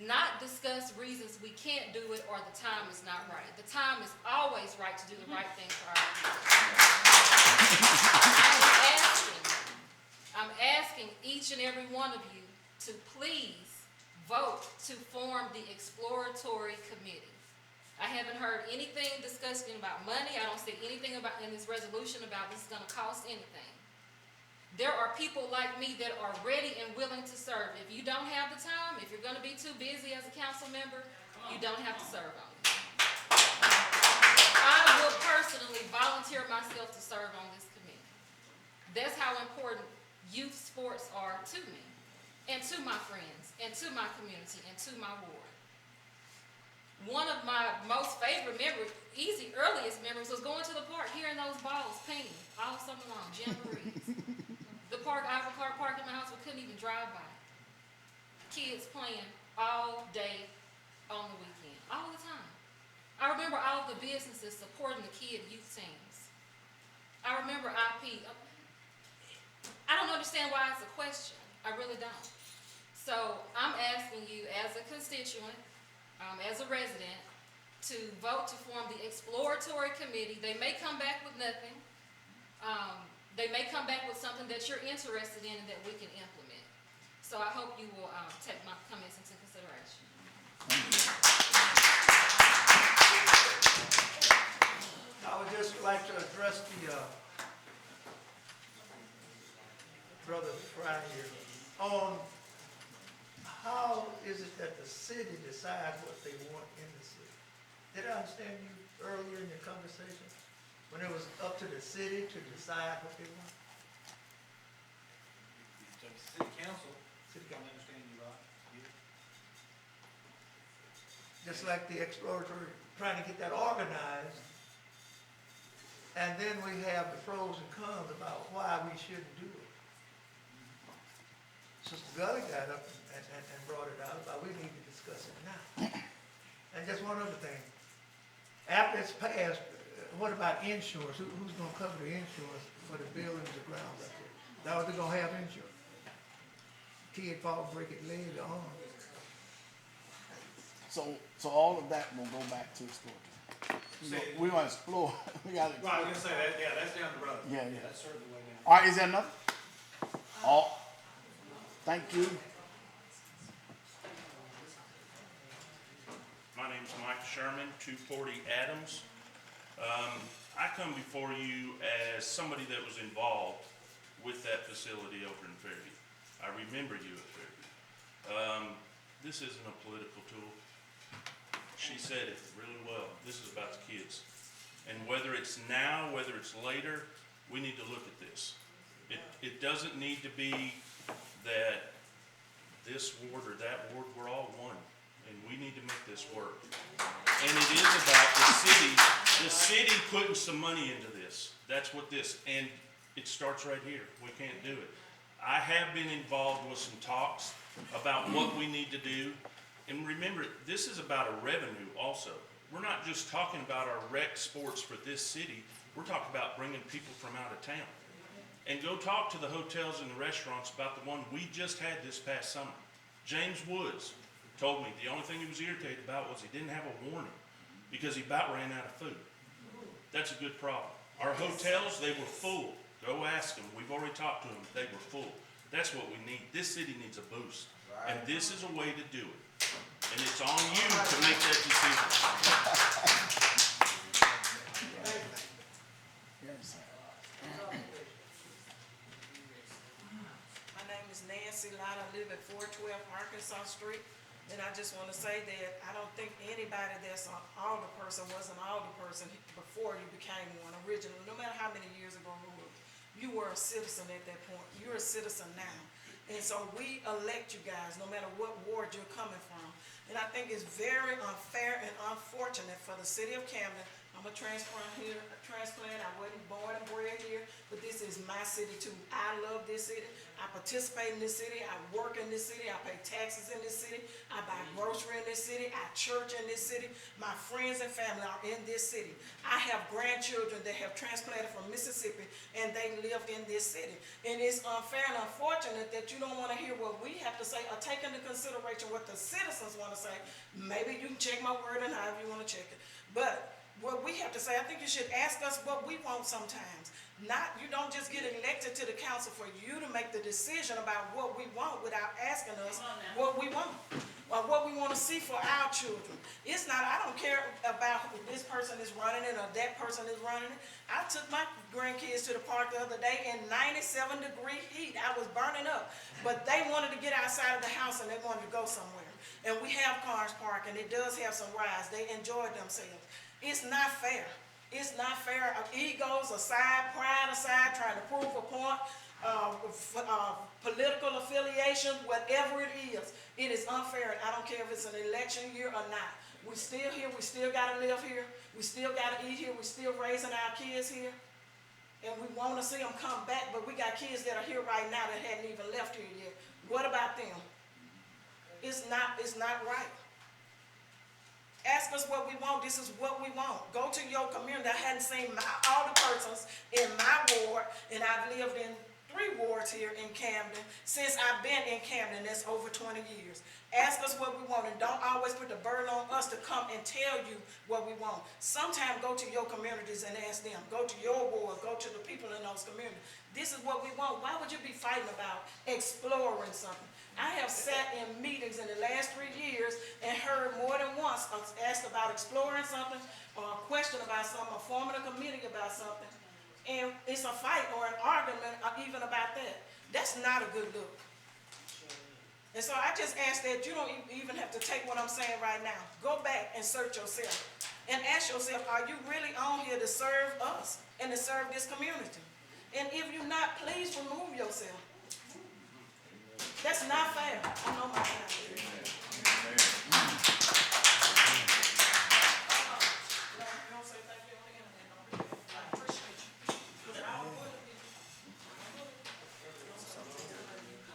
not discuss reasons we can't do it or the time is not right. The time is always right to do the right thing for our kids. I'm asking each and every one of you to please vote to form the exploratory committee. I haven't heard anything discussed about money. I don't see anything about in this resolution about this is going to cost anything. There are people like me that are ready and willing to serve. If you don't have the time, if you're going to be too busy as a council member, you don't have to serve on it. I will personally volunteer myself to serve on this committee. That's how important youth sports are to me, and to my friends, and to my community, and to my ward. One of my most favorite memories, earliest memories, was going to the park, hearing those balls pinging all summer long, jamborees. The park, Ivor Clark Park in my house, we couldn't even drive by. Kids playing all day on the weekend, all the time. I remember all the businesses supporting the kid youth teams. I remember IP. I don't understand why it's a question. I really don't. So I'm asking you as a constituent, as a resident, to vote to form the exploratory committee. They may come back with nothing. They may come back with something that you're interested in and that we can implement. So I hope you will take my comments into consideration. I would just like to address the, Brother Fry here on how is it that the city decides what they want in the city? Did I understand you earlier in your conversation? When it was up to the city to decide what they want? City council, city council understand you, right? Just like the exploratory, trying to get that organized. And then we have the pros and cons about why we shouldn't do it. Sister Gully got up and brought it out about we need to discuss it now. And just one other thing. After it's passed, what about insurance? Who's gonna cover the insurance for the buildings, the grounds up there? Now they're gonna have insurance. Kid fall, break his leg or arm. So all of that will go back to exploratory. We're gonna explore. We gotta explore. Right, I was gonna say that, yeah, that's down the road. Yeah, yeah. That's certainly way down. All right, is there another? All. Thank you. My name's Mike Sherman, 240 Adams. I come before you as somebody that was involved with that facility over in Fairview. I remember you at Fairview. This isn't a political tool. She said it really well. This is about the kids. And whether it's now, whether it's later, we need to look at this. It doesn't need to be that this ward or that ward, we're all one. And we need to make this work. And it is about the city putting some money into this. That's what this, and it starts right here. We can't do it. I have been involved with some talks about what we need to do. And remember, this is about a revenue also. We're not just talking about our rec sports for this city. We're talking about bringing people from out of town. And go talk to the hotels and the restaurants about the one we just had this past summer. James Woods told me the only thing he was irritated about was he didn't have a warning because he about ran out of food. That's a good problem. Our hotels, they were full. Go ask them. We've already talked to them. They were full. That's what we need. This city needs a boost. And this is a way to do it. And it's on you to make that decision. My name is Nancy Lott. I live at 412 Arkansas Street. And I just wanna say that I don't think anybody that's an alderperson was an alderperson before you became one originally, no matter how many years ago it was. You were a citizen at that point. You're a citizen now. And so we elect you guys, no matter what ward you're coming from. And I think it's very unfair and unfortunate for the city of Camden. I'm a transplant. I wasn't born and bred here, but this is my city too. I love this city. I participate in this city. I work in this city. I pay taxes in this city. I buy grocery in this city. I church in this city. My friends and family are in this city. I have grandchildren that have transplanted from Mississippi and they live in this city. And it's unfair and unfortunate that you don't want to hear what we have to say or take into consideration what the citizens want to say. Maybe you can check my word and however you want to check it. But what we have to say, I think you should ask us what we want sometimes. You don't just get elected to the council for you to make the decision about what we want without asking us what we want or what we want to see for our children. It's not, I don't care about if this person is running it or that person is running it. I took my grandkids to the park the other day in 97-degree heat. I was burning up, but they wanted to get outside of the house and they wanted to go somewhere. And we have cars parked and it does have some rides. They enjoyed themselves. It's not fair. It's not fair. Egos aside, pride aside, trying to prove a point, political affiliation, whatever it is unfair. And I don't care if it's an election year or not. We're still here. We still got to live here. We still got to eat here. We're still raising our kids here. And we want to see them come back, but we got kids that are here right now that hadn't even left here yet. What about them? It's not right. Ask us what we want. This is what we want. Go to your community. I hadn't seen all the persons in my ward, and I've lived in 3 wards here in Camden since I've been in Camden. That's over 20 years. Ask us what we want, and don't always put the burden on us to come and tell you what we want. Sometimes go to your communities and ask them. Go to your ward. Go to the people in those communities. This is what we want. Why would you be fighting about exploring something? I have sat in meetings in the last 3 years and heard more than once asked about exploring something or a question about something or forming a committee about something. And it's a fight or an argument even about that. That's not a good look. And so I just ask that you don't even have to take what I'm saying right now. Go back and search yourself and ask yourself, are you really on here to serve us and to serve this community? And if you're not, please remove yourself. That's not fair. I know my time.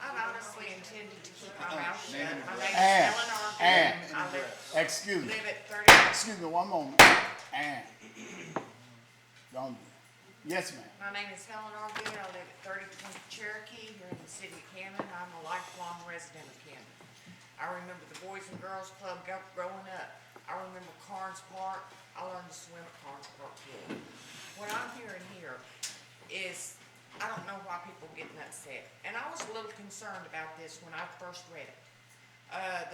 I honestly intended to keep my mouth shut. My name is Helen Arkin. I live at 30. Excuse me one moment. Don't. Yes, ma'am. My name is Helen Arkin. I live at 3020 Cherokee here in the city of Camden. I'm a lifelong resident of Camden. I remember the Boys and Girls Club growing up. I remember Carnes Park. I learned to swim at Carnes Park too. What I'm hearing here is, I don't know why people are getting upset. And I was a little concerned about this when I first read it.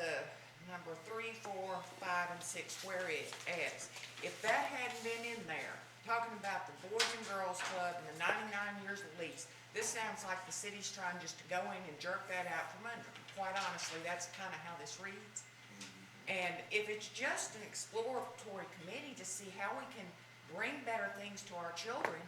The number 3, 4, 5, and 6, where it is. If that hadn't been in there, talking about the Boys and Girls Club and the 99 years of lease, this sounds like the city's trying just to go in and jerk that out from under them. Quite honestly, that's kind of how this reads. And if it's just an exploratory committee to see how we can bring better things to our children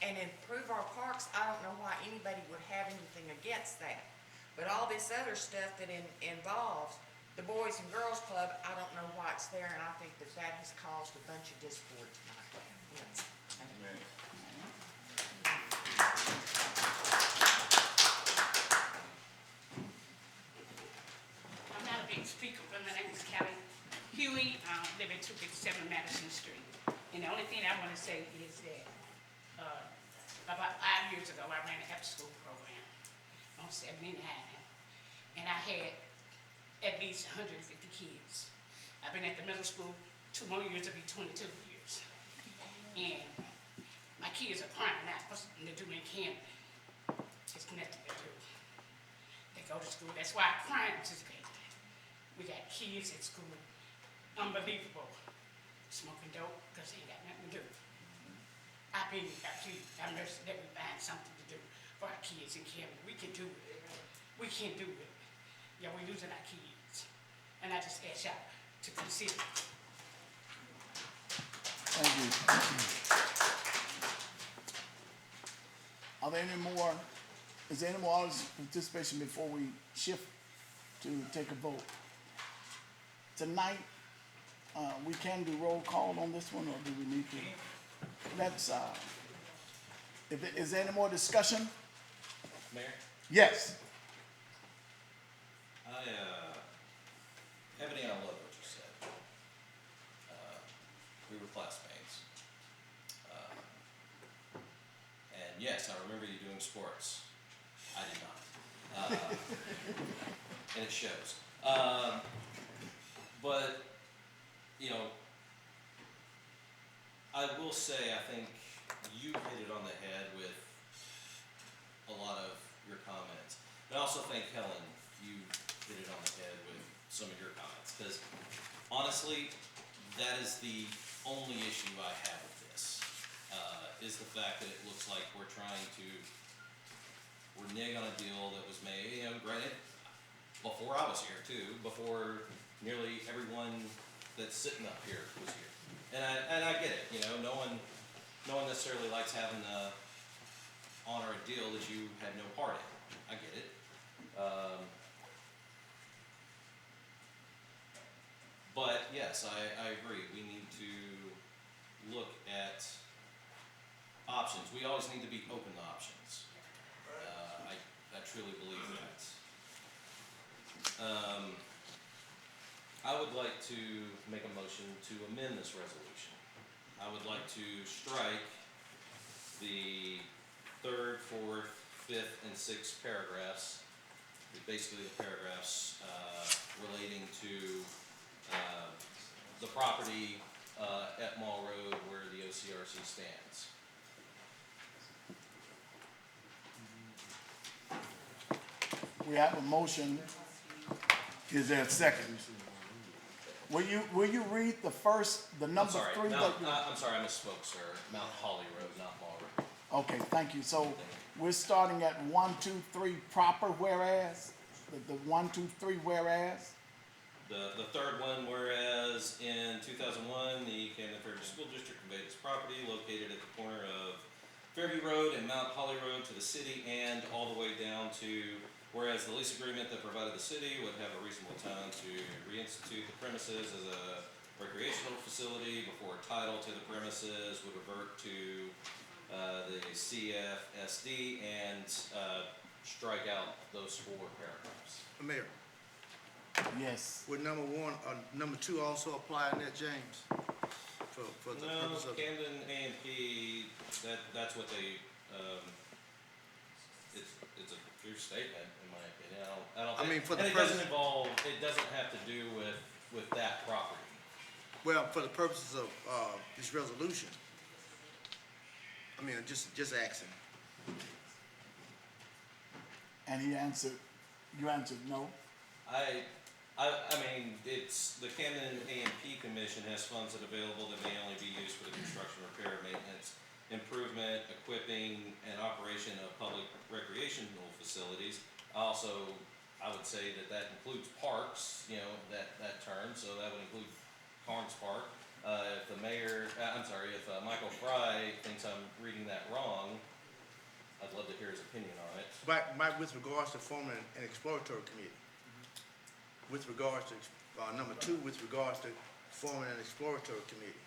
and improve our parks, I don't know why anybody would have anything against that. But all this other stuff that involves the Boys and Girls Club, I don't know why it's there, and I think that that has caused a bunch of discord tonight. Yes. Amen. I'm not a big speaker, but my name is Kelly Huey. I live at 257 Madison Street. And the only thing I want to say is that about 5 years ago, I ran an after-school program on 79. And I had at least 150 kids. I've been at the middle school 2 more years, it'll be 22 years. And my kids are crying out. What's they do in Camden? It's nothing to do. They go to school. That's why crime is big. We got kids at school. Unbelievable. Smoking dope because they ain't got nothing to do. I believe I'm nursing that we find something to do for our kids in Camden. We can do it. We can do it. Yeah, we're losing our kids. and I just ask y'all to consider. Thank you. Are there any more, is there any more audience participation before we shift to take a vote? Tonight, we can do roll call on this one, or do we need to? Let's, is there any more discussion? Mayor? Yes. Ebony, I love what you said. We were classmates. And yes, I remember you doing sports. I did not. And it shows. But, you know, I will say, I think you hit it on the head with a lot of your comments. And I also think, Helen, you hit it on the head with some of your comments. Because honestly, that is the only issue I have with this, is the fact that it looks like we're trying to renege on a deal that was made, you know, granted, before I was here too, before nearly everyone that's sitting up here was here. And I get it, you know, no one necessarily likes having to honor a deal that you had no part in. I get it. But yes, I agree. We need to look at options. We always need to be open to options. I truly believe that. I would like to make a motion to amend this resolution. I would like to strike the third, fourth, fifth, and sixth paragraphs, basically the paragraphs relating to the property at Mall Road where the OCRC stands. We have a motion. Is there a second? Will you read the first, the number three? I'm sorry, I misspoke, sir. Mount Holly Road, not Mall Road. Okay, thank you. So we're starting at 1, 2, 3 proper whereas? The 1, 2, 3 whereas? The third one, whereas in 2001, the Camden Fairview School District conveyed its property located at the corner of Fairview Road and Mount Holly Road to the city, and all the way down to whereas the lease agreement that provided the city would have a reasonable time to reinstitute the premises as a recreational facility before title to the premises would revert to the CFSD, and strike out those 4 paragraphs. Mayor, Yes. would number 1, number 2 also apply in that, James? For the No, purpose of. Camden A&P, that's what they, it's a true statement, in my opinion. I don't think, I mean, for the and it purpose. doesn't involve, it doesn't have to do with that property. Well, for the purposes of this resolution, I mean, just asking. And you answered no? I mean, it's, the Camden A&P Commission has funds that are available that may only be used for the construction, repair, maintenance, improvement, equipping, and operation of public recreational facilities. Also, I would say that includes parks, you know, that term, so that would include Carnes Park. If the mayor, if Michael Fry thinks I'm reading that wrong, I'd love to hear his opinion on it. But with regards to forming an exploratory committee, with regards to, number 2, with regards to forming an exploratory committee.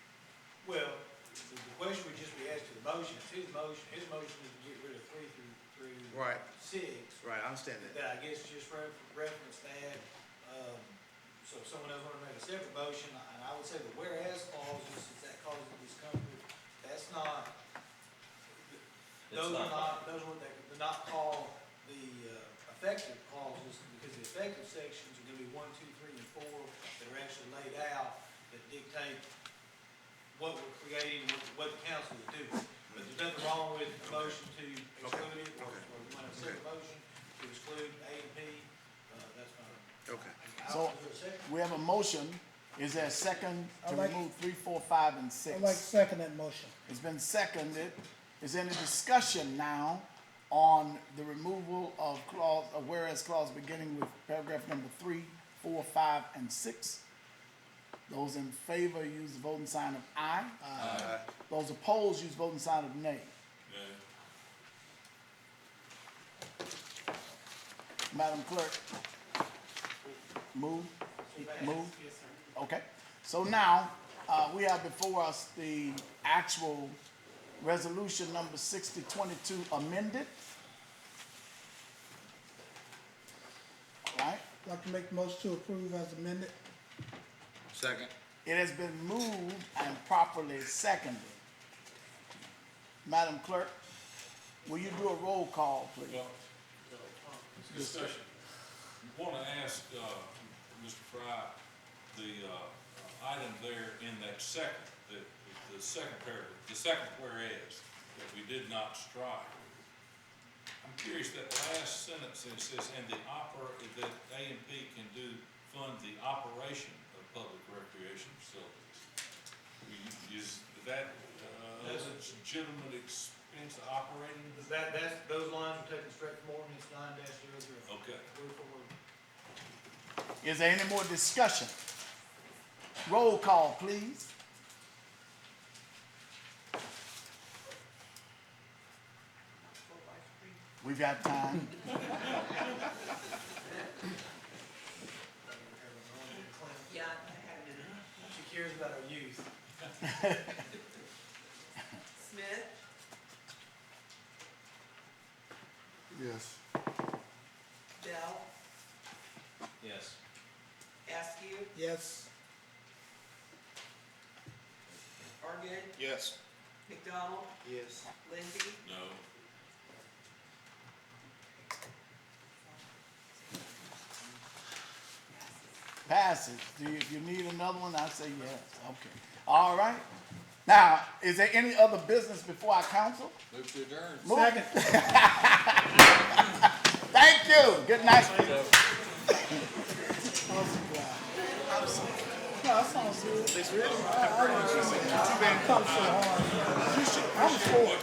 Well, the question would just be asked to the motion. His motion is to get rid of 3 through Right. 6. Right, I understand that. That I guess just reference that. So if someone else wanted to make a separate motion, and I would say the whereas clauses, if that causes discomfort, that's not, those are not called the effective clauses, because the effective sections are gonna be 1, 2, 3, and 4 that are actually laid out that dictate what we're creating, what the council is doing. But there's nothing wrong with a motion to exclude it, or you want to set a motion to exclude A and P, that's fine. Okay. So we have a motion. Is there a second to I'd like- remove 3, 4, 5, and 6? I'd like to second that motion. It's been seconded. Is there any discussion now on the removal of whereas clause beginning with paragraph number 3, 4, 5, and 6. Those in favor use the voting sign of aye. Aye. Those opposed use voting sign of nay. Nay. Madam Clerk, move. Move. Yes, sir. Okay, so now, we have before us the actual resolution number 6022 amended. All right, I'd like to make the motion to approve as amended. Second. it has been moved and properly seconded. Madam Clerk, will you do a roll call, please? Well, discussion. You wanna ask, Mr. Fry, the, item there in that second, the second paragraph, the second whereas, that we did not strike. I'm curious, that last sentence, it says, and that A&P can fund the operation of public recreation facilities. Is that, That's a legitimate expense operating? Those lines are taken straight from ordinance 9-00. Okay. Word for word. Is there any more discussion? Roll call, please. We've got time. Yeah. She cares about our youth. Smith, Yes. Dell, Yes. Askew, Yes. Argid, Yes. McDonald, Yes. Lindsey, No. Passes. If you need another one, I say yes. Okay. All right. Now, is there any other business before our council? Move to adjourn. Second. Thank you. Good night. No, that sounds good. It's really? You've been come so hard. You should, I'm for it.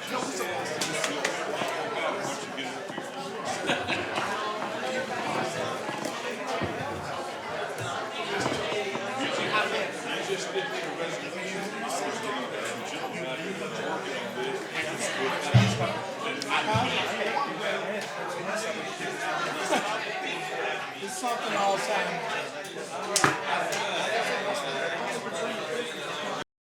It's something all the time.